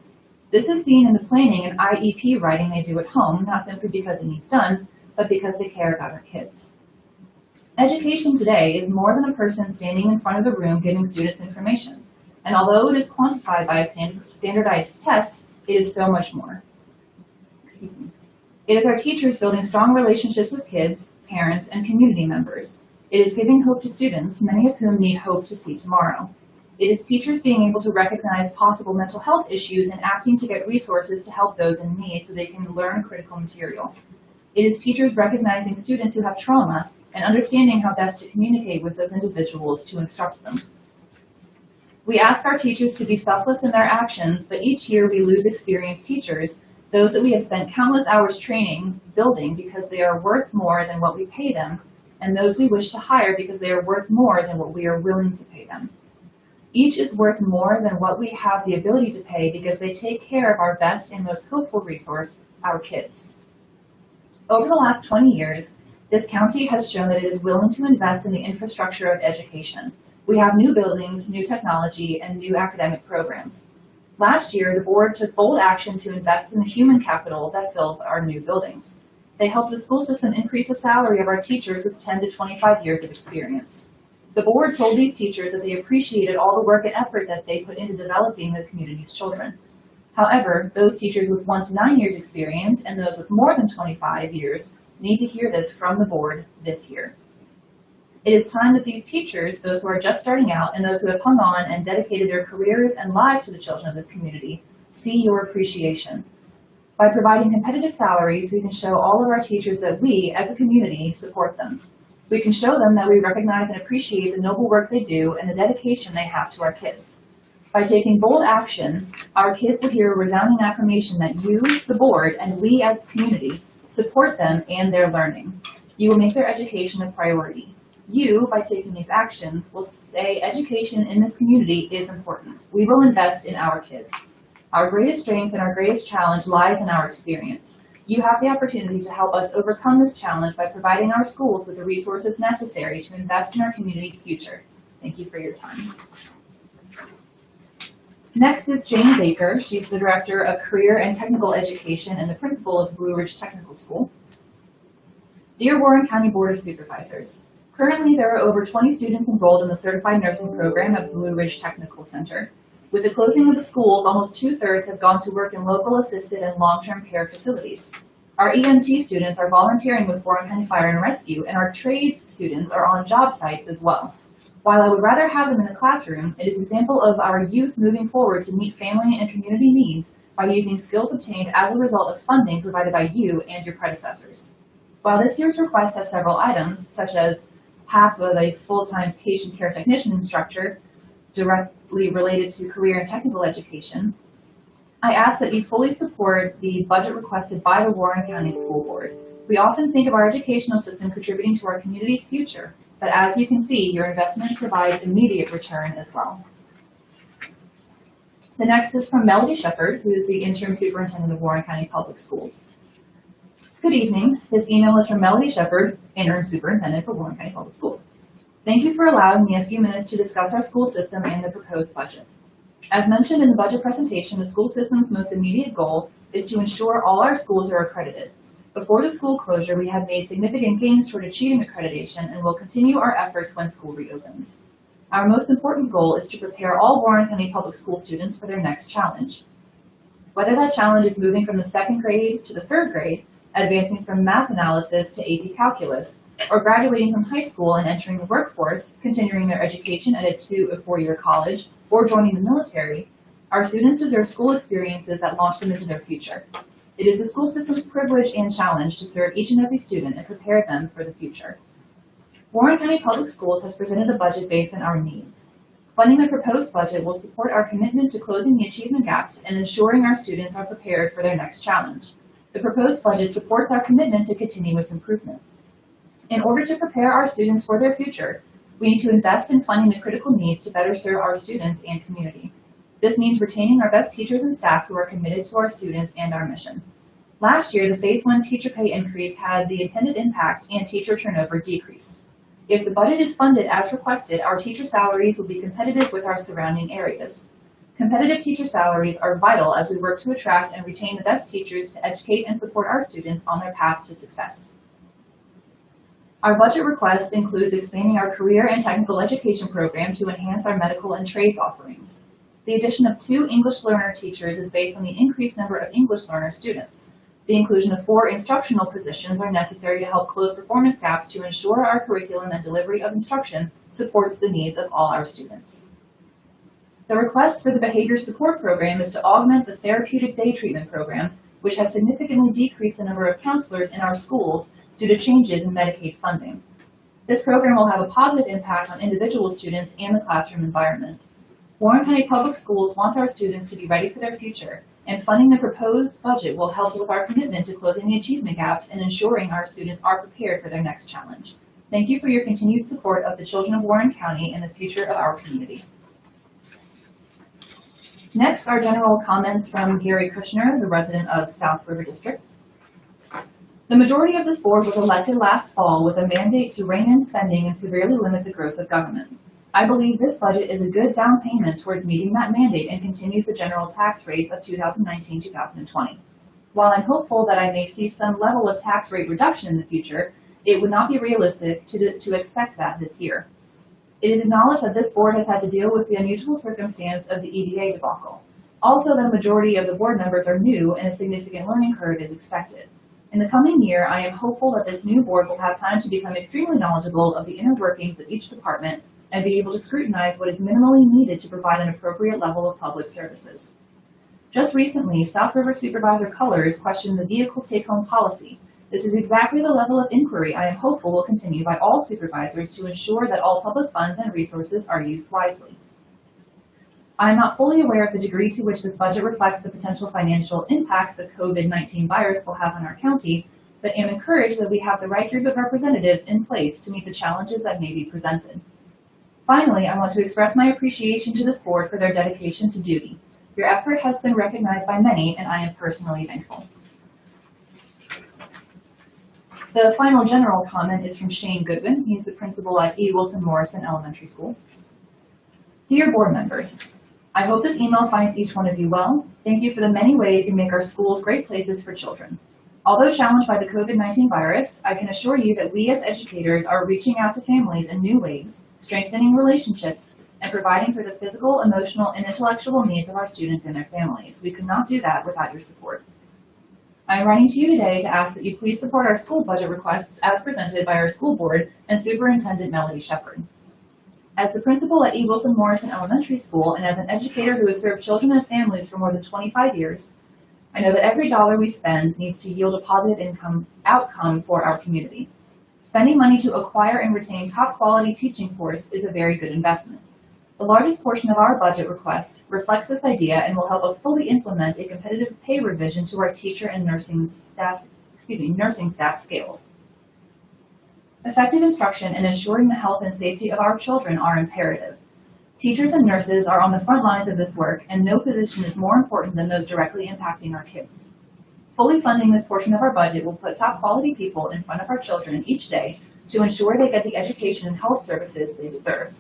This is seen in the planning and IEP writing they do at home, not simply because it needs done, but because they care about our kids. Education today is more than a person standing in front of the room giving students information. And although it is quantified by a standardized test, it is so much more. Excuse me. It is our teachers building strong relationships with kids, parents, and community members. It is giving hope to students, many of whom need hope to see tomorrow. It is teachers being able to recognize possible mental health issues and acting to get resources to help those in need so they can learn critical material. It is teachers recognizing students who have trauma and understanding how best to communicate with those individuals to instruct them. We ask our teachers to be selfless in their actions, but each year we lose experienced teachers, those that we have spent countless hours training, building because they are worth more than what we pay them, and those we wish to hire because they are worth more than what we are willing to pay them. Each is worth more than what we have the ability to pay because they take care of our best and most hopeful resource, our kids. Over the last 20 years, this county has shown that it is willing to invest in the infrastructure of education. We have new buildings, new technology, and new academic programs. Last year, the board took bold action to invest in the human capital that fills our new buildings. They helped the school system increase the salary of our teachers with 10 to 25 years of experience. The board told these teachers that they appreciated all the work and effort that they put into developing the community's children. However, those teachers with 1 to 9 years experience and those with more than 25 years need to hear this from the board this year. It is time that these teachers, those who are just starting out and those who have hung on and dedicated their careers and lives to the children of this community, see your appreciation. By providing competitive salaries, we can show all of our teachers that we, as a community, support them. We can show them that we recognize and appreciate the noble work they do and the dedication they have to our kids. By taking bold action, our kids will hear a resounding affirmation that you, the board, and we as a community support them and their learning. You will make their education a priority. You, by taking these actions, will say education in this community is important. We will invest in our kids. Our greatest strength and our greatest challenge lies in our experience. You have the opportunity to help us overcome this challenge by providing our schools with the resources necessary to invest in our community's future. Thank you for your time. Next is Jane Baker. She's the Director of Career and Technical Education and the Principal of Blue Ridge Technical School. Dear Warren County Board of Supervisors, currently there are over 20 students enrolled in the Certified Nursing Program at Blue Ridge Technical Center. With the closing of the schools, almost 2/3 have gone to work in local assisted and long-term care facilities. Our EMT students are volunteering with Warren County Fire and Rescue, and our trades students are on job sites as well. While I would rather have them in the classroom, it is an example of our youth moving forward to meet family and community needs by using skills obtained as a result of funding provided by you and your predecessors. While this year's request has several items, such as half of a full-time patient care technician instructor directly related to career and technical education, I ask that you fully support the budget requested by the Warren County School Board. We often think of our educational system contributing to our community's future, but as you can see, your investment provides immediate return as well. The next is from Melody Shepard, who is the Interim Superintendent of Warren County Public Schools. Good evening. This email is from Melody Shepard, Interim Superintendent for Warren County Public Schools. Thank you for allowing me a few minutes to discuss our school system and the proposed budget. As mentioned in the budget presentation, the school system's most immediate goal is to ensure all our schools are accredited. Before the school closure, we have made significant gains toward achieving accreditation and will continue our efforts when school reopens. Our most important goal is to prepare all Warren County Public School students for their next challenge. Whether that challenge is moving from the 2nd grade to the 3rd grade, advancing from math analysis to AP calculus, or graduating from high school and entering the workforce, continuing their education at a 2- or 4-year college, or joining the military, our students deserve school experiences that launch them into their future. It is the school system's privilege and challenge to serve each and every student and prepare them for the future. Warren County Public Schools has presented a budget based on our needs. Funding the proposed budget will support our commitment to closing the achievement gaps and ensuring our students are prepared for their next challenge. The proposed budget supports our commitment to continuous improvement. In order to prepare our students for their future, we need to invest in funding the critical needs to better serve our students and community. This means retaining our best teachers and staff who are committed to our students and our mission. Last year, the Phase 1 teacher pay increase had the intended impact and teacher turnover decreased. If the budget is funded as requested, our teacher salaries will be competitive with our surrounding areas. Competitive teacher salaries are vital as we work to attract and retain the best teachers to educate and support our students on their path to success. Our budget request includes expanding our career and technical education program to enhance our medical and trades offerings. The addition of 2 English learner teachers is based on the increased number of English learner students. The inclusion of 4 instructional positions are necessary to help close performance gaps to ensure our curriculum and delivery of instruction supports the needs of all our students. The request for the Behavior Support Program is to augment the Therapeutic Day Treatment Program, which has significantly decreased the number of counselors in our schools due to changes in Medicaid funding. This program will have a positive impact on individual students and the classroom environment. Warren County Public Schools wants our students to be ready for their future, and funding the proposed budget will help with our commitment to closing the achievement gaps and ensuring our students are prepared for their next challenge. Thank you for your continued support of the children of Warren County and the future of our community. Next are general comments from Gary Kushner, the resident of South River District. The majority of this board was elected last fall with a mandate to rein in spending and severely limit the growth of government. I believe this budget is a good down payment towards meeting that mandate and continues the general tax rates of 2019-2020. While I'm hopeful that I may see some level of tax rate reduction in the future, it would not be realistic to expect that this year. It is acknowledged that this board has had to deal with the unusual circumstance of the EDA debacle. Also, the majority of the board members are new and a significant learning curve is expected. In the coming year, I am hopeful that this new board will have time to become extremely knowledgeable of the inner workings of each department and be able to scrutinize what is minimally needed to provide an appropriate level of public services. Just recently, South River Supervisor Colors questioned the vehicle take-home policy. This is exactly the level of inquiry I am hopeful will continue by all supervisors to ensure that all public funds and resources are used wisely. I am not fully aware of the degree to which this budget reflects the potential financial impacts the COVID-19 virus will have on our county, but am encouraged that we have the right group of representatives in place to meet the challenges that may be presented. Finally, I want to express my appreciation to this board for their dedication to duty. Your effort has been recognized by many, and I am personally thankful. The final general comment is from Shane Goodwin. He is the principal at E. Wilson Morrison Elementary School. Dear board members, I hope this email finds each one of you well. Thank you for the many ways you make our schools great places for children. Although challenged by the COVID-19 virus, I can assure you that we as educators are reaching out to families in new ways, strengthening relationships, and providing for the physical, emotional, and intellectual needs of our students and their families. We could not do that without your support. I am writing to you today to ask that you please support our school budget requests as presented by our school board and Superintendent Melody Shepard. As the principal at E. Wilson Morrison Elementary School and as an educator who has served children and families for more than 25 years, I know that every dollar we spend needs to yield a positive outcome for our community. Spending money to acquire and retain top quality teaching force is a very good investment. The largest portion of our budget request reflects this idea and will help us fully implement a competitive pay revision to our teacher and nursing staff scales. Effective instruction and ensuring the health and safety of our children are imperative. Teachers and nurses are on the front lines of this work, and no position is more important than those directly impacting our kids. Fully funding this portion of our budget will put top quality people in front of our children each day to ensure they get the education and health services they deserve.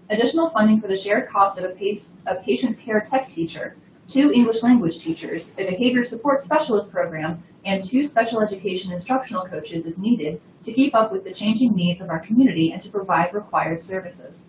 Additional funding for the shared cost of a patient care tech teacher, 2 English language teachers, a behavior support specialist program, and 2 special education instructional coaches is needed to keep up with the changing needs of our community and to provide required services.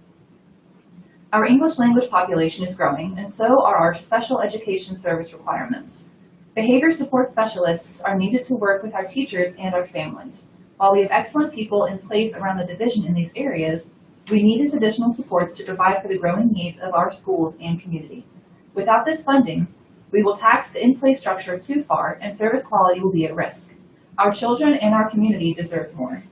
Our English language population is growing, and so are our special education service requirements. Behavior support specialists are needed to work with our teachers and our families. While we have excellent people in place around the division in these areas, we need these additional supports to provide for the growing needs of our schools and community. Without this funding, we will tax the in-place structure too far and service quality will be at risk. Our children and our community deserve more.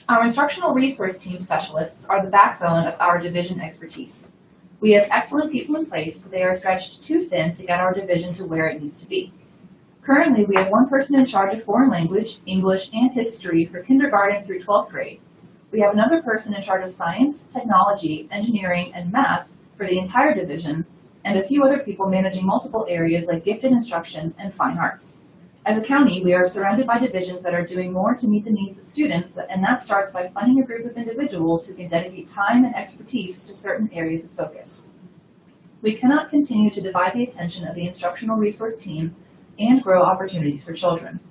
Our instructional resource team specialists are the backbone of our division expertise. We have excellent people in place, but they are stretched too thin to get our division to where it needs to be. Currently, we have 1 person in charge of foreign language, English, and history for kindergarten through 12th grade. We have another person in charge of science, technology, engineering, and math for the entire division, and a few other people managing multiple areas like gifted instruction and fine arts. As a county, we are surrounded by divisions that are doing more to meet the needs of students, and that starts by funding a group of individuals who can dedicate time and expertise to certain areas of focus. We cannot continue to divide the attention of the instructional resource team and grow opportunities for children.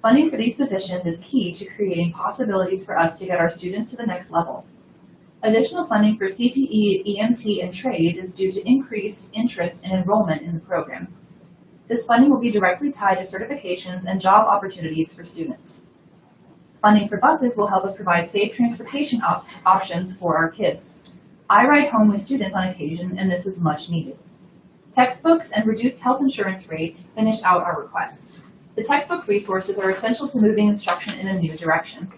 Funding for these positions is key to creating possibilities for us to get our students to the next level. Additional funding for CTE, EMT, and trades is due to increased interest and enrollment in the program. This funding will be directly tied to certifications and job opportunities for students. Funding for buses will help us provide safe transportation options for our kids. I ride home with students on occasion, and this is much needed. Textbooks and reduced health insurance rates finish out our requests. The textbook resources are essential to moving instruction in a new direction.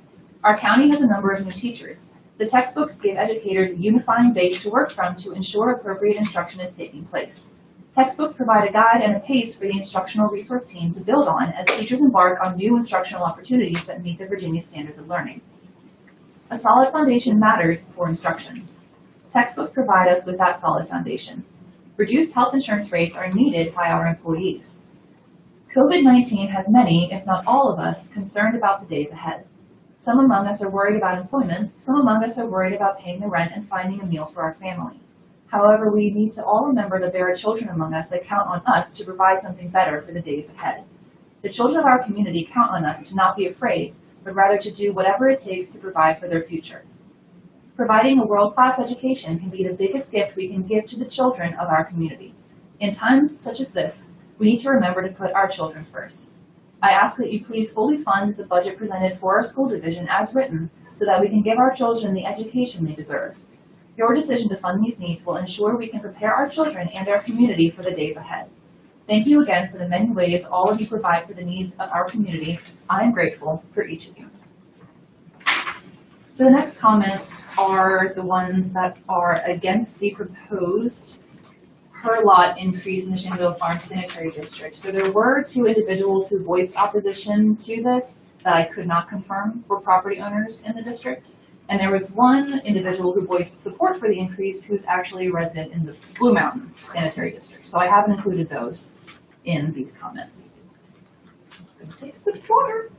Our county has a number of new teachers. The textbooks give educators a unifying base to work from to ensure appropriate instruction is taking place. Textbooks provide a guide and a pace for the instructional resource team to build on as teachers embark on new instructional opportunities that meet the Virginia standards of learning. A solid foundation matters for instruction. Textbooks provide us with that solid foundation. Reduced health insurance rates are needed by our employees. COVID-19 has many, if not all of us, concerned about the days ahead. Some among us are worried about employment, some among us are worried about paying the rent and finding a meal for our family. However, we need to all remember that there are children among us that count on us to provide something better for the days ahead. The children of our community count on us to not be afraid, but rather to do whatever it takes to provide for their future. Providing a world-class education can be the biggest gift we can give to the children of our community. In times such as this, we need to remember to put our children first. I ask that you please fully fund the budget presented for our school division as written so that we can give our children the education they deserve. Your decision to fund these needs will ensure we can prepare our children and our community for the days ahead. Thank you again for the many ways all of you provide for the needs of our community. I am grateful for each of you. So the next comments are the ones that are against the proposed per lot increase in the Shenandoah Farm Sanitary District. So there were 2 individuals who voiced opposition to this that I could not confirm were property owners in the district. And there was 1 individual who voiced support for the increase who's actually a resident in the Blue Mountain Sanitary District. So I haven't included those in these comments. I'm gonna take a sip of water.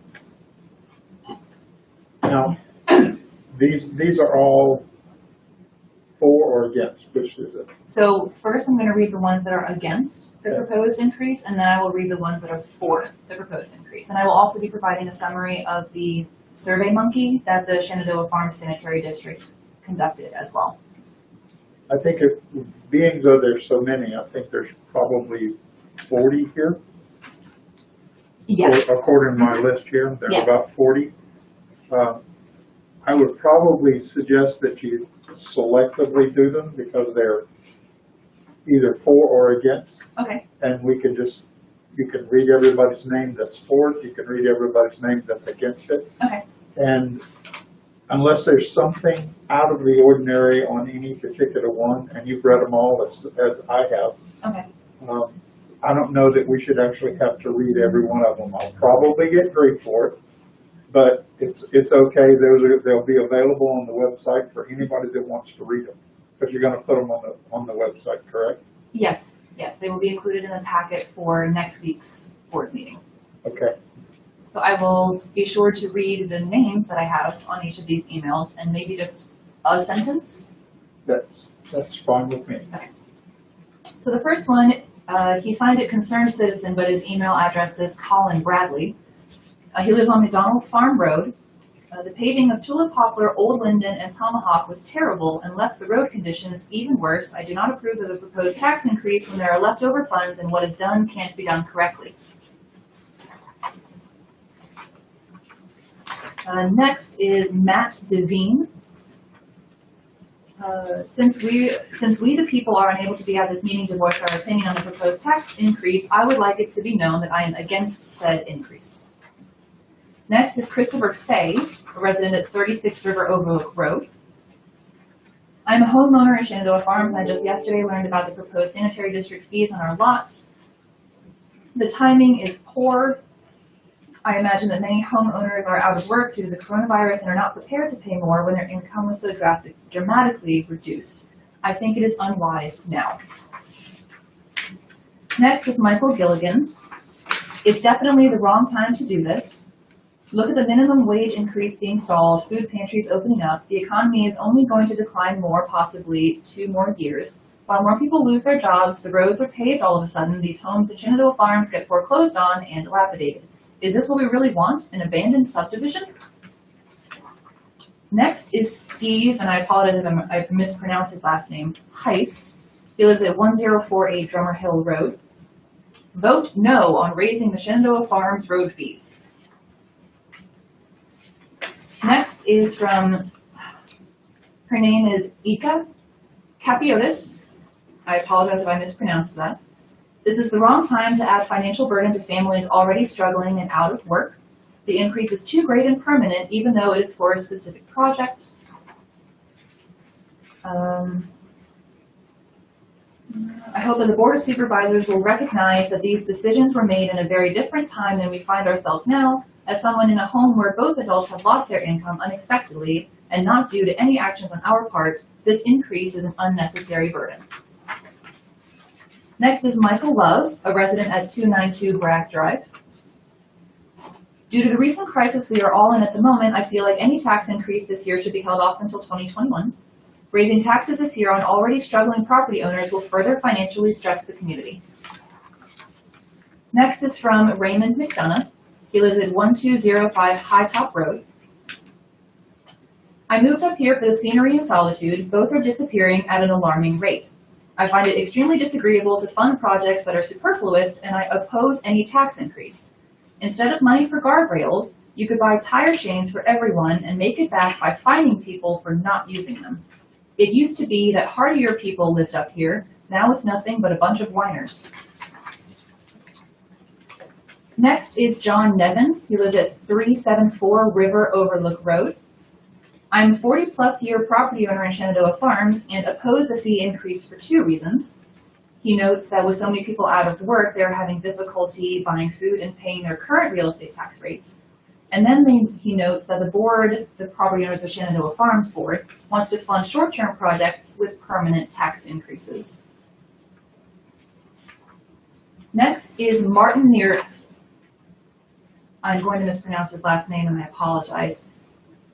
Now, these are all for or against, which is it? So first I'm going to read the ones that are against the proposed increase, and then I will read the ones that are for the proposed increase. And I will also be providing a summary of the Survey Monkey that the Shenandoah Farm Sanitary District conducted as well. I think being though there's so many, I think there's probably 40 here. Yes. According to my list here, there's Yes. about 40. I would probably suggest that you selectively do them because they're either for or against. Okay. And we can you can read everybody's name that's for it, you can read everybody's name that's against it. Okay. And unless there's something out of the ordinary on any particular one, and you've read them all as I have, Okay. I don't know that we should actually have to read every one of them. I'll probably get grief for it, but it's okay. They'll be available on the website for anybody that wants to read them, because you're going to put them on the website, correct? Yes. Yes, they will be included in the packet for next week's board meeting. Okay. So I will be sure to read the names that I have on each of these emails and maybe just a sentence. That's fine with me. Okay. So the first one, he signed it concerned citizen, but his email address is Colin Bradley. He lives on McDonald's Farm Road. The paving of Tulip Poplar, Old Linden, and Tomahawk was terrible and left the road conditions even worse. I do not approve of the proposed tax increase when there are leftover funds and what is done can't be done correctly. Next is Matt Devine. Since we the people are unable to be at this meeting to voice our opinion on the proposed tax increase, I would like it to be known that I am against said increase. Next is Christopher Fay, a resident at 36 River Overlook Road. I'm a homeowner in Shenandoah Farms, and I just yesterday learned about the proposed sanitary district fees on our lots. The timing is poor. I imagine that many homeowners are out of work due to the coronavirus and are not prepared to pay more when their income was so dramatically reduced. I think it is unwise now. Next is Michael Gilligan. It's definitely the wrong time to do this. Look at the minimum wage increase being stalled, food pantries opening up. The economy is only going to decline more, possibly 2 more years. While more people lose their jobs, the roads are paved all of a sudden, these homes at Shenandoah Farms get foreclosed on and dilapidated. Is this what we really want, an abandoned subdivision? Next is Steve, and I apologize if I've mispronounced his last name, Heiss. He lives at 1048 Drummer Hill Road. Vote no on raising the Shenandoah Farms road fees. Next is from, her name is Ika Capiotis. I apologize if I mispronounced that. This is the wrong time to add financial burden to families already struggling and out of work. The increase is too great and permanent, even though it is for a specific project. I hope that the Board of Supervisors will recognize that these decisions were made in a very different time than we find ourselves now. As someone in a home where both adults have lost their income unexpectedly and not due to any actions on our part, this increase is an unnecessary burden. Next is Michael Love, a resident at 292 Bragg Drive. Due to the recent crisis we are all in at the moment, I feel like any tax increase this year should be held off until 2021. Raising taxes this year on already struggling property owners will further financially stress the community. Next is from Raymond McDonough. He lives at 1205 High Top Road. I moved up here for the scenery and solitude. Both are disappearing at an alarming rate. I find it extremely disagreeable to fund projects that are superfluous, and I oppose any tax increase. Instead of money for guardrails, you could buy tire chains for everyone and make it back by fining people for not using them. It used to be that hardier people lived up here. Now it's nothing but a bunch of whiners. Next is John Nevin. He lives at 374 River Overlook Road. I'm a 40-plus year property owner in Shenandoah Farms and oppose the fee increase for 2 reasons. He notes that with so many people out of work, they're having difficulty buying food and paying their current real estate tax rates. And then he notes that the board, the Property Owners of Shenandoah Farms Board, wants to fund short-term projects with permanent tax increases. Next is Martin I'm going to mispronounce his last name and I apologize.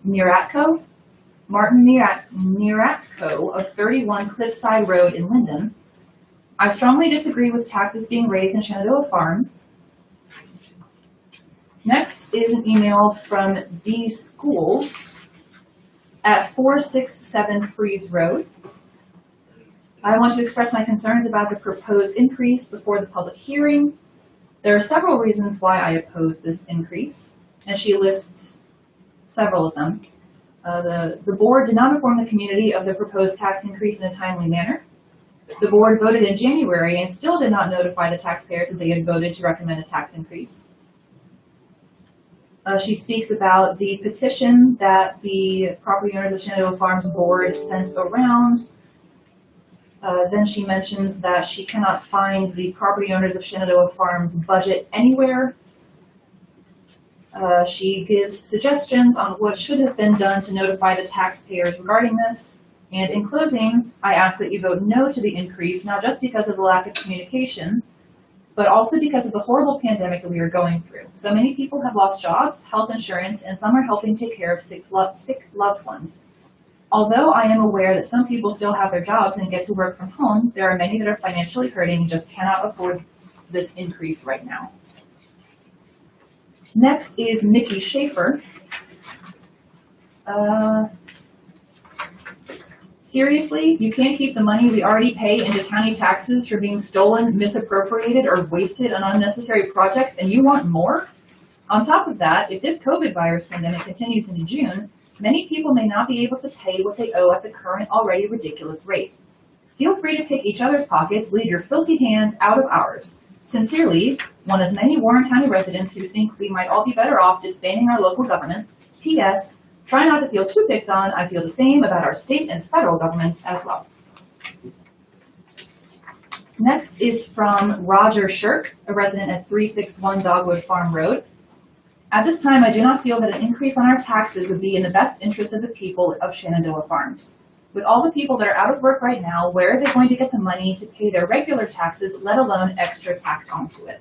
Ciarrocchi? Martin Ciarrocchi of 31 Cliffside Road in Linden. I strongly disagree with taxes being raised in Shenandoah Farms. Next is an email from D. Schools at 467 Freeze Road. I want to express my concerns about the proposed increase before the public hearing. There are several reasons why I oppose this increase, and she lists several of them. The board did not inform the community of the proposed tax increase in a timely manner. The board voted in January and still did not notify the taxpayers that they had voted to recommend a tax increase. She speaks about the petition that the Property Owners of Shenandoah Farms Board sent around. Then she mentions that she cannot find the Property Owners of Shenandoah Farms budget anywhere. She gives suggestions on what should have been done to notify the taxpayers regarding this. And in closing, I ask that you vote no to the increase, not just because of the lack of communication, but also because of the horrible pandemic that we are going through. So many people have lost jobs, health insurance, and some are helping take care of sick loved ones. Although I am aware that some people still have their jobs and get to work from home, there are many that are financially hurting and just cannot afford this increase right now. Next is Nikki Schaefer. Seriously, you can't keep the money we already pay into county taxes for being stolen, misappropriated, or wasted on unnecessary projects, and you want more? On top of that, if this COVID virus pandemic continues into June, many people may not be able to pay what they owe at the current already ridiculous rate. Feel free to pick each other's pockets, leave your filthy hands out of ours. Sincerely, one of many Warren County residents who think we might all be better off disbanding our local government. P.S. Try not to feel too picked on. I feel the same about our state and federal governments as well. Next is from Roger Shirk, a resident at 361 Dogwood Farm Road. At this time, I do not feel that an increase on our taxes would be in the best interest of the people of Shenandoah Farms. With all the people that are out of work right now, where are they going to get the money to pay their regular taxes, let alone extra tacked onto it?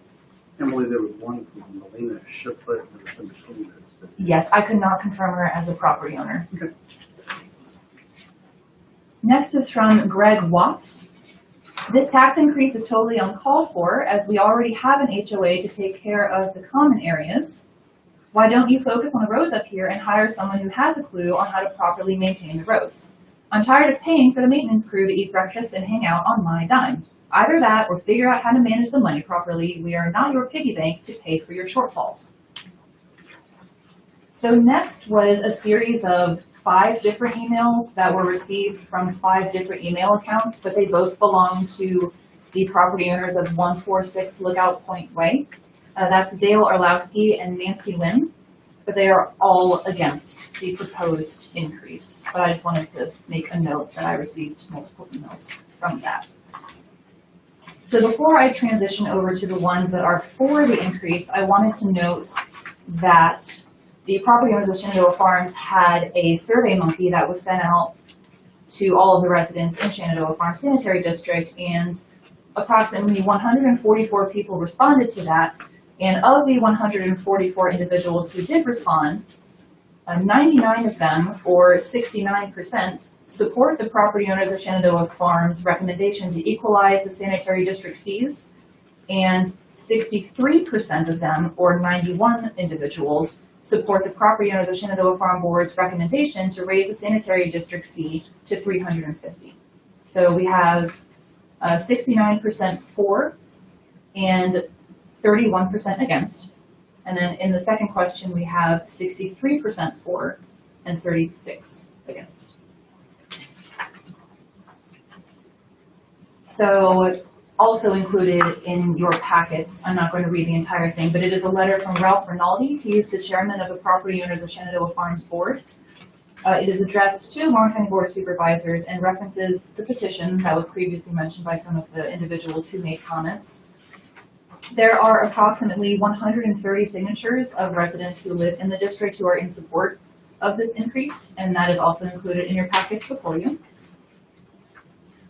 Emily, there was one from Melina Shiplet that was in between those. Yes, I could not confirm her as a property owner. Okay. Next is from Greg Watts. This tax increase is totally uncalled for, as we already have an HOA to take care of the common areas. Why don't you focus on the roads up here and hire someone who has a clue on how to properly maintain the roads? I'm tired of paying for the maintenance crew to eat breakfast and hang out on my dime. Either that or figure out how to manage the money properly. We are not your piggy bank to pay for your shortfalls. So next was a series of 5 different emails that were received from 5 different email accounts, but they both belong to the property owners of 146 Lookout Point Way. That's Dale Orlowski and Nancy Lynn, but they are all against the proposed increase. But I just wanted to make a note that I received multiple emails from that. So before I transition over to the ones that are for the increase, I wanted to note that the Property Owners of Shenandoah Farms had a survey monkey that was sent out to all of the residents in Shenandoah Farms Sanitary District, and approximately 144 people responded to that. And of the 144 individuals who did respond, 99 of them, or 69%, support the Property Owners of Shenandoah Farms recommendation to equalize the sanitary district fees, and 63% of them, or 91 individuals, support the Property Owners of Shenandoah Farm Board's recommendation to raise the sanitary district fee to $350. So we have 69% for and 31% against. And then in the second question, we have 63% for and 36 against. So also included in your packets, I'm not going to read the entire thing, but it is a letter from Ralph Rinaldi. He is the chairman of the Property Owners of Shenandoah Farms Board. It is addressed to Lawrence County Board of Supervisors and references the petition that was previously mentioned by some of the individuals who made comments. There are approximately 130 signatures of residents who live in the district who are in support of this increase, and that is also included in your packets before you.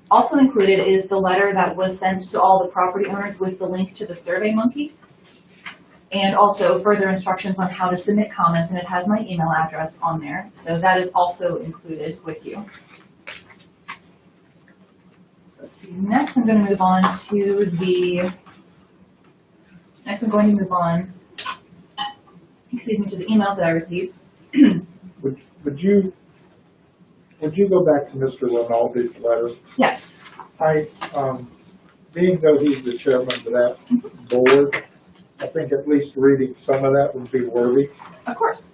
Also included is the letter that was sent to all the property owners with the link to the Survey Monkey, and also further instructions on how to submit comments, and it has my email address on there, so that is also included with you. So let's see, next I'm going to move on to the emails that I received. Would you go back to Mr. Rinaldi's letter? Yes. Being though he's the chairman of that board, I think at least reading some of that would be worthy. Of course.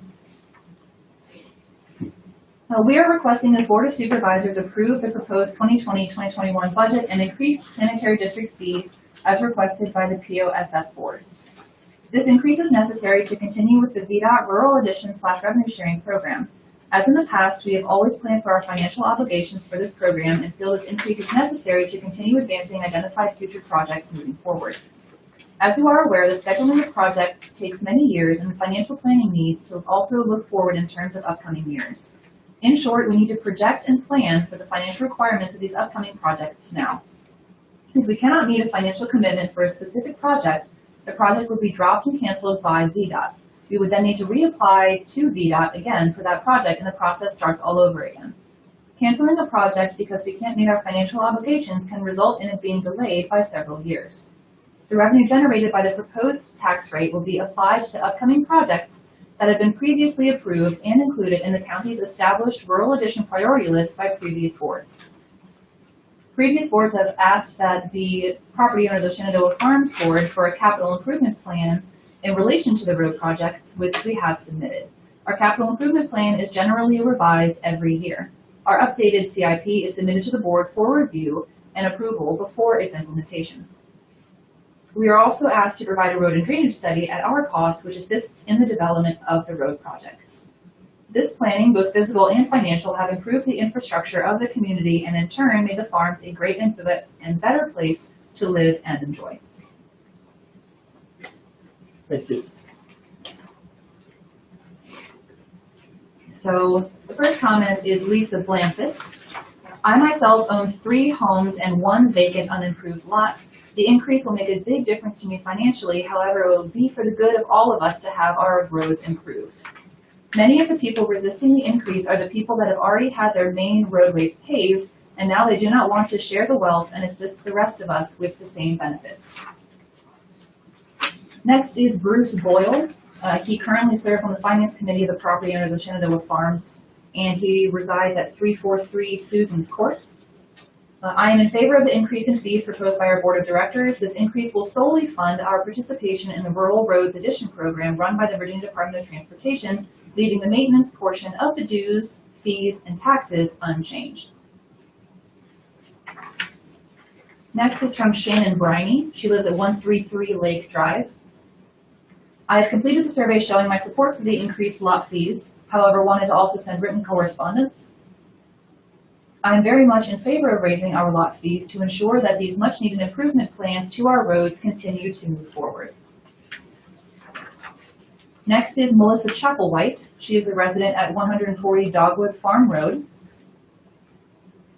We are requesting the Board of Supervisors approve the proposed 2020-2021 budget and increased sanitary district fee as requested by the POSF Board. This increase is necessary to continue with the VDOT Rural Addition / Revenue Sharing Program. As in the past, we have always planned for our financial obligations for this program and feel this increase is necessary to continue advancing identified future projects moving forward. As you are aware, the scheduling of projects takes many years and financial planning needs to also look forward in terms of upcoming years. In short, we need to project and plan for the financial requirements of these upcoming projects now. If we cannot meet a financial commitment for a specific project, the project would be dropped and canceled by VDOT. We would then need to reapply to VDOT again for that project, and the process starts all over again. Canceling a project because we can't meet our financial obligations can result in it being delayed by several years. The revenue generated by the proposed tax rate will be applied to upcoming projects that have been previously approved and included in the county's established Rural Addition priority list by previous boards. Previous boards have asked that the Property Owners of Shenandoah Farms Board for a capital improvement plan in relation to the road projects, which we have submitted. Our capital improvement plan is generally revised every year. Our updated CIP is submitted to the board for review and approval before its implementation. We are also asked to provide a road and drainage study at our cost, which assists in the development of the road projects. This planning, both physical and financial, have improved the infrastructure of the community and in turn made the farms a great and better place to live and enjoy. Thank you. So the first comment is Lisa Blancett. I myself own 3 homes and 1 vacant unimproved lot. The increase will make a big difference to me financially. However, it will be for the good of all of us to have our roads improved. Many of the people resisting the increase are the people that have already had their main roadways paved, and now they do not want to share the wealth and assist the rest of us with the same benefits. Next is Bruce Boyle. He currently serves on the Finance Committee of the Property Owners of Shenandoah Farms, and he resides at 343 Susan's Court. I am in favor of the increase in fees proposed by our Board of Directors. This increase will solely fund our participation in the Rural Roads Addition Program run by the Virginia Department of Transportation, leaving the maintenance portion of the dues, fees, and taxes unchanged. Next is from Shannon Briney. She lives at 133 Lake Drive. I have completed the survey showing my support for the increased lot fees, however wanted to also send written correspondence. I am very much in favor of raising our lot fees to ensure that these much needed improvement plans to our roads continue to move forward. Next is Melissa Chapelwhite. She is a resident at 140 Dogwood Farm Road.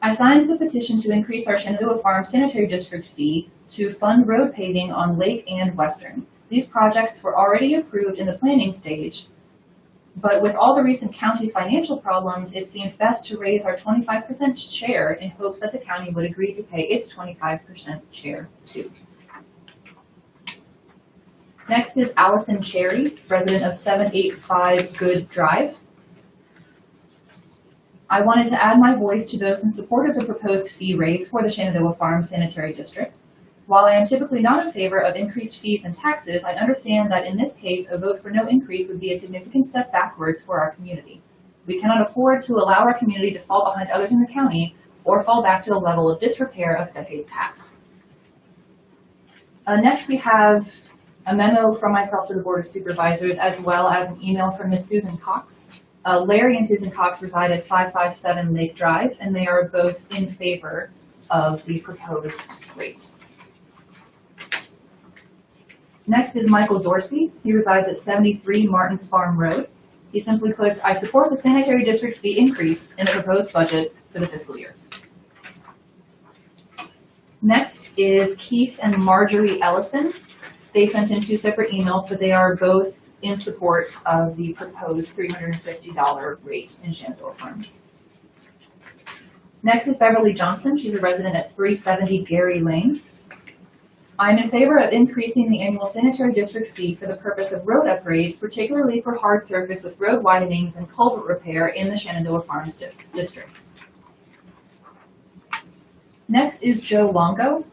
I signed the petition to increase our Shenandoah Farm Sanitary District fee to fund road paving on Lake and Western. These projects were already approved in the planning stage, but with all the recent county financial problems, it seemed best to raise our 25% share in hopes that the county would agree to pay its 25% share too. Next is Allison Cherry, resident of 785 Good Drive. I wanted to add my voice to those in support of the proposed fee raise for the Shenandoah Farm Sanitary District. While I am typically not in favor of increased fees and taxes, I understand that in this case, a vote for no increase would be a significant step backwards for our community. We cannot afford to allow our community to fall behind others in the county or fall back to the level of disrepair of decades past. Next, we have a memo from myself to the Board of Supervisors, as well as an email from Ms. Susan Cox. Larry and Susan Cox reside at 557 Lake Drive, and they are both in favor of the proposed rate. Next is Michael Dorsey. He resides at 73 Martins Farm Road. He simply puts, I support the sanitary district fee increase in the proposed budget for the fiscal year. Next is Keith and Marjorie Ellison. They sent in two separate emails, but they are both in support of the proposed $350 rate in Shenandoah Farms. Next is Beverly Johnson. She's a resident at 370 Gary Lane. I'm in favor of increasing the annual sanitary district fee for the purpose of road upgrades, particularly for hard surface with road widenings and culvert repair in the Shenandoah Farms district. Next is Joe Longo.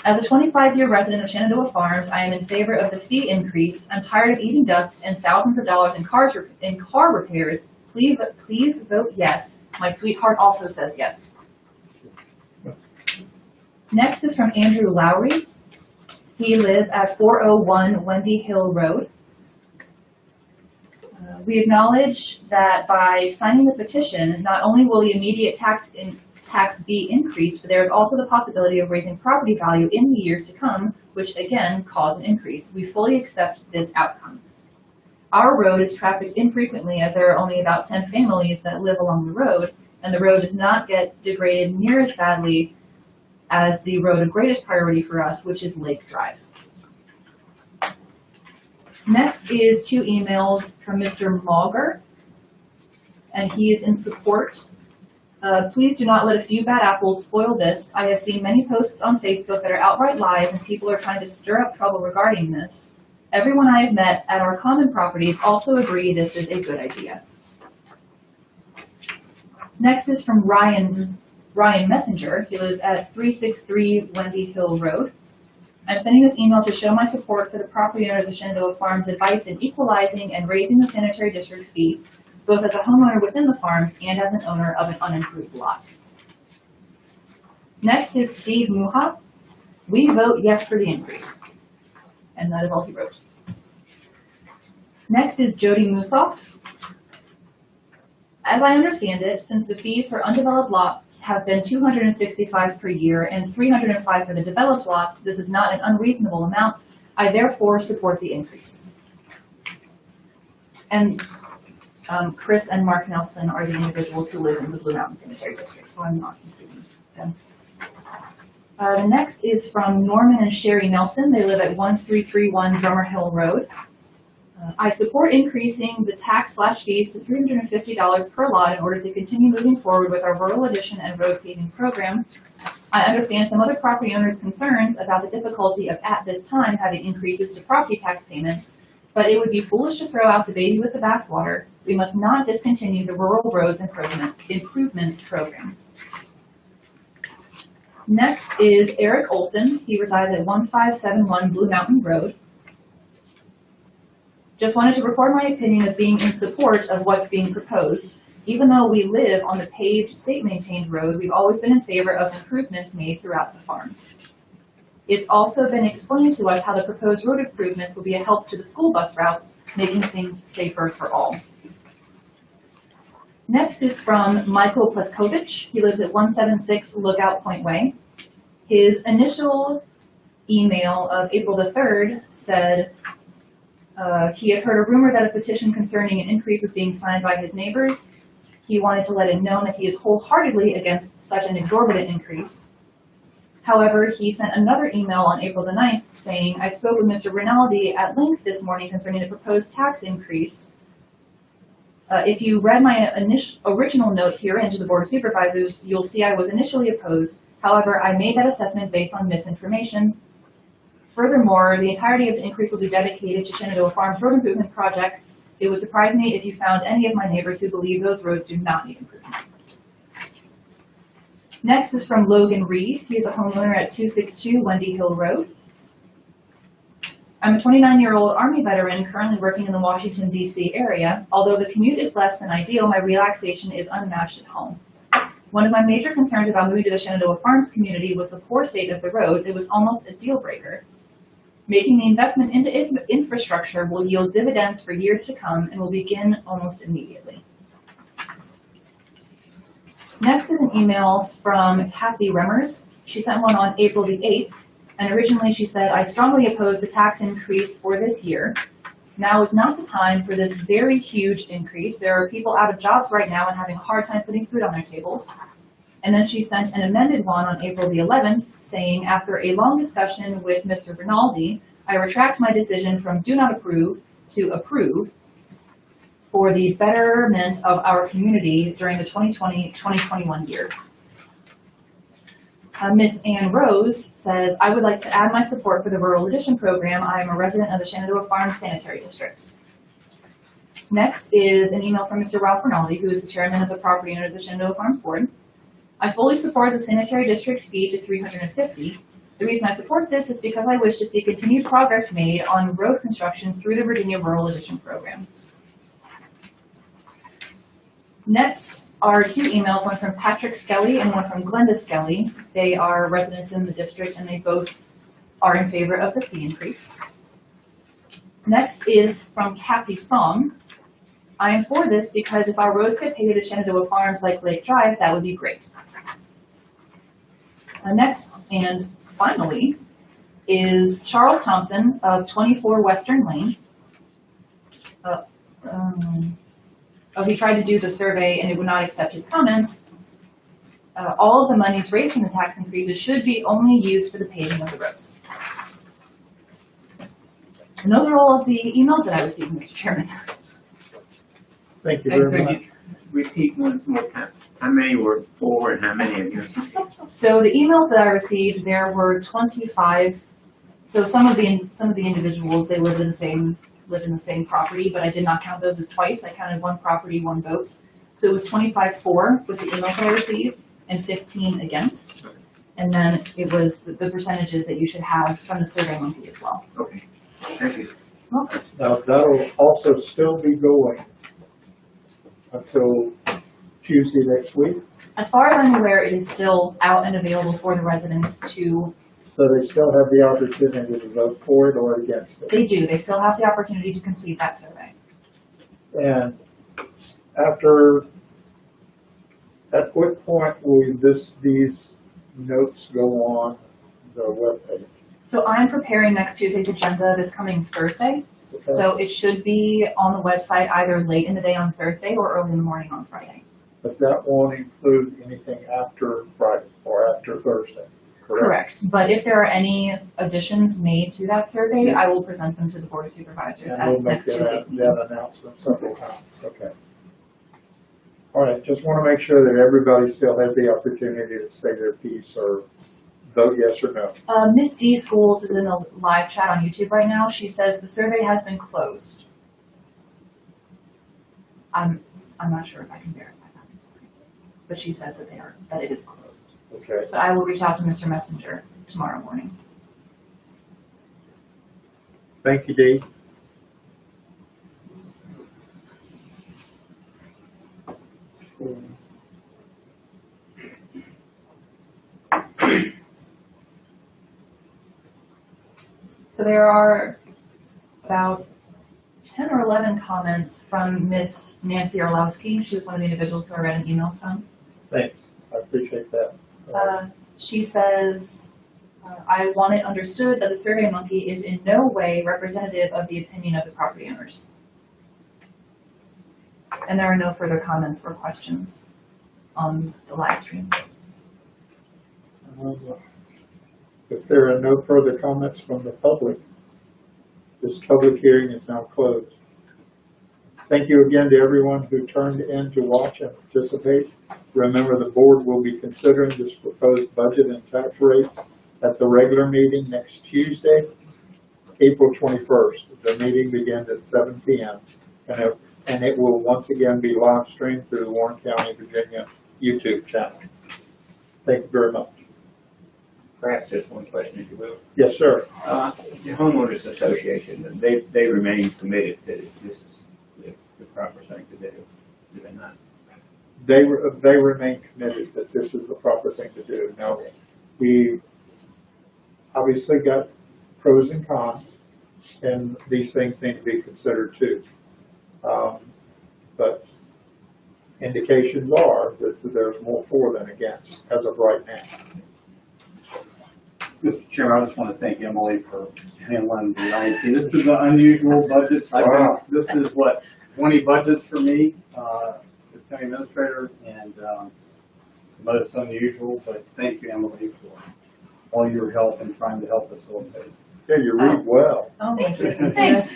As a 25-year resident of Shenandoah Farms, I am in favor of the fee increase. I'm tired of eating dust and thousands of dollars in car repairs. Please vote yes. My sweetheart also says yes. Next is from Andrew Lowry. He lives at 401 Wendy Hill Road. We acknowledge that by signing the petition, not only will the immediate tax be increased, but there is also the possibility of raising property value in the years to come, which again cause an increase. We fully accept this outcome. Our road is trafficked infrequently as there are only about 10 families that live along the road, and the road does not get degraded near as badly as the road of greatest priority for us, which is Lake Drive. Next is two emails from Mr. Mauger, and he is in support. Please do not let a few bad apples spoil this. I have seen many posts on Facebook that are outright lies and people are trying to stir up trouble regarding this. Everyone I have met at our common properties also agree this is a good idea. Next is from Ryan Messenger. He lives at 363 Wendy Hill Road. I'm sending this email to show my support for the property owners of Shenandoah Farms' advice in equalizing and raising the sanitary district fee, both as a homeowner within the farms and as an owner of an unimproved lot. Next is Steve Muha. We vote yes for the increase. And that is all he wrote. Next is Jody Musoff. As I understand it, since the fees for undeveloped lots have been $265 per year and $305 for the developed lots, this is not an unreasonable amount. I therefore support the increase. And Chris and Mark Nelson are the individuals who live in the Blue Mountain Cemetery District, so I'm not including them. The next is from Norman and Sherry Nelson. They live at 1331 Drummer Hill Road. I support increasing the tax/fees to $350 per lot in order to continue moving forward with our rural addition and road paving program. I understand some other property owners' concerns about the difficulty of, at this time, having increases to property tax payments, but it would be foolish to throw out the baby with the bathwater. We must not discontinue the Rural Roads Improvement Program. Next is Eric Olson. He resides at 1571 Blue Mountain Road. Just wanted to record my opinion of being in support of what's being proposed. Even though we live on the paved, state-maintained road, we've always been in favor of improvements made throughout the farms. It's also been explained to us how the proposed road improvements will be a help to the school bus routes, making things safer for all. Next is from Michael Plaskovich. He lives at 176 Lookout Point Way. His initial email of April the 3rd said he had heard a rumor that a petition concerning an increase was being signed by his neighbors. He wanted to let it known that he is wholeheartedly against such an exorbitant increase. However, he sent another email on April the 9th saying, I spoke with Mr. Rinaldi at length this morning concerning the proposed tax increase. If you read my original note here into the Board of Supervisors, you'll see I was initially opposed. However, I made that assessment based on misinformation. Furthermore, the entirety of the increase will be dedicated to Shenandoah Farms road improvement projects. It would surprise me if you found any of my neighbors who believe those roads do not need improvement. Next is from Logan Reed. He is a homeowner at 262 Wendy Hill Road. I'm a 29-year-old Army veteran currently working in the Washington, D.C. area. Although the commute is less than ideal, my relaxation is unmatched at home. One of my major concerns about moving to the Shenandoah Farms community was the poor state of the roads. It was almost a deal breaker. Making the investment into infrastructure will yield dividends for years to come and will begin almost immediately. Next is an email from Kathy Remmers. She sent one on April the 8th, and originally she said, I strongly oppose the tax increase for this year. Now is not the time for this very huge increase. There are people out of jobs right now and having a hard time putting food on their tables. And then she sent an amended one on April the 11th saying, after a long discussion with Mr. Rinaldi, I retract my decision from do not approve to approve for the betterment of our community during the 2020-2021 year. Miss Ann Rose says, I would like to add my support for the Rural Addition Program. I am a resident of the Shenandoah Farms Sanitary District. Next is an email from Mr. Ralph Rinaldi, who is the chairman of the Property Owners of Shenandoah Farms Board. I fully support the sanitary district fee to $350. The reason I support this is because I wish to see continued progress made on road construction through the Virginia Rural Addition Program. Next are two emails, one from Patrick Skelly and one from Glenda Skelly. They are residents in the district and they both are in favor of the fee increase. Next is from Kathy Song. I am for this because if our roads get paved at Shenandoah Farms like Lake Drive, that would be great. Next and finally is Charles Thompson of 24 Western Lane. He tried to do the survey and it would not accept his comments. All of the monies raised from the tax increases should be only used for the paving of the roads. And those are all of the emails that I received, Mr. Chairman. Thank you And very could much. you repeat once more, how many were for and how many of you? So the emails that I received, there were 25. So some of the individuals, they live in the same property, but I did not count those as twice. I counted one property, one vote. So it was 25 for with the emails that I received and 15 against. And then it was the percentages that you should have from the Survey Monkey as well. Okay, thank you. Welcome. Now, that'll also still be going until Tuesday next week, As far as I'm aware, it is still out and available for the residents to, so they still have the opportunity to vote for it or against it. they do, they still have the opportunity to complete that survey. And at what point will these notes go on the webpage? So I'm preparing next Tuesday's agenda this coming Thursday. Okay. So it should be on the website either late in the day on Thursday or early in the morning on Friday. But that won't include anything after Friday or after Thursday, correct? Correct. But if there are any additions made to that survey, I will present them to the Board of Supervisors And we'll at make next Tuesday's meeting. that announcement several times, okay. All right, just want to make sure that everybody still has the opportunity to say their piece or vote yes or no. Miss D Schools is in the live chat on YouTube right now. She says the survey has been closed. I'm not sure if I can verify that, but she says that it is closed. Okay, But I will reach out to Mr. Messenger tomorrow morning. thank you, Dee. So there are about 10 or 11 comments from Miss Nancy Orlowski. She was one of the individuals who I read an email from. Thanks, I appreciate that. She says, I want it understood that the Survey Monkey is in no way representative of the opinion of the property owners. And there are no further comments or questions on the live stream. If there are no further comments from the public, this public hearing is now closed. Thank you again to everyone who turned in to watch and participate. Remember, the board will be considering this proposed budget and tax rates at the regular meeting next Tuesday, April 21st. The meeting begins at 7 p.m. and it will once again be live streamed through the Warren County, Virginia YouTube channel. Thank you very much. Perhaps just one question, if you will. Yes, sir. The homeowners association, they remain committed that this is the proper thing to do, do they not? They remain committed that this is the proper thing to do. Now, we obviously got pros and cons, and these things need to be considered too. But indications are that there's more for than against as of right now. Mr. Chairman, I just want to thank Emily for handling the IT. This is an unusual budget. Wow. This is what, 20 budgets for me, as county administrator, and the most unusual, but thank you, Emily, for all your help in trying to help facilitate. Yeah, you read well. Oh, thank you. Thanks.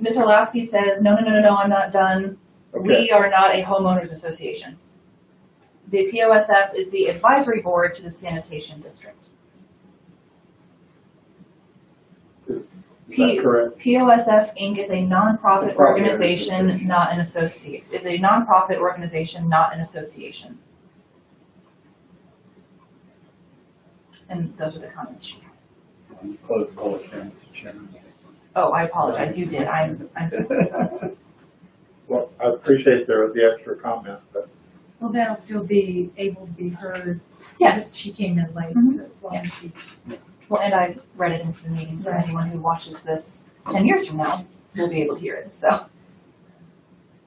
Ms. Orlowski says, no, I'm not done. Okay. We are not a homeowners association. The POSF is the advisory board to the sanitation district. Is that correct? POSF Inc. is a nonprofit A private organization, not an associate. Is a nonprofit organization, not an association. And those are the comments she had. Close the public hearing, Mr. Chairman. Oh, I apologize. You did. I'm sorry. Well, I appreciate the extra comment, but Well, that'll still be able to be heard. Yes. She came in late, so as long as she's. Well, and I read it into the meeting, so Right. anyone who watches this 10 years from now will be able to hear it. So,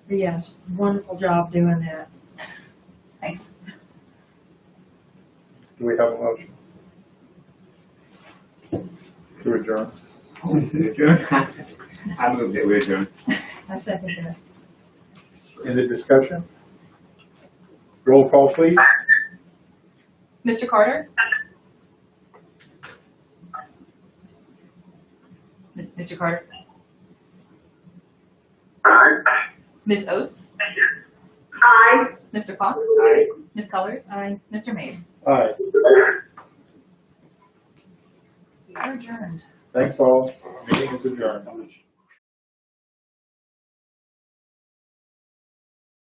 But yes, wonderful job doing that. thanks. do we have a motion to adjourn? I move that we adjourn. I second that. Any discussion? Roll call, please. Mr. Carter? Mr. Carter? Aye. Ms. Oates? Aye. Mr. Fox? Aye. Ms. Colors? Aye. Mr. Maid? Aye. We are adjourned. Thanks all. Meeting is adjourned.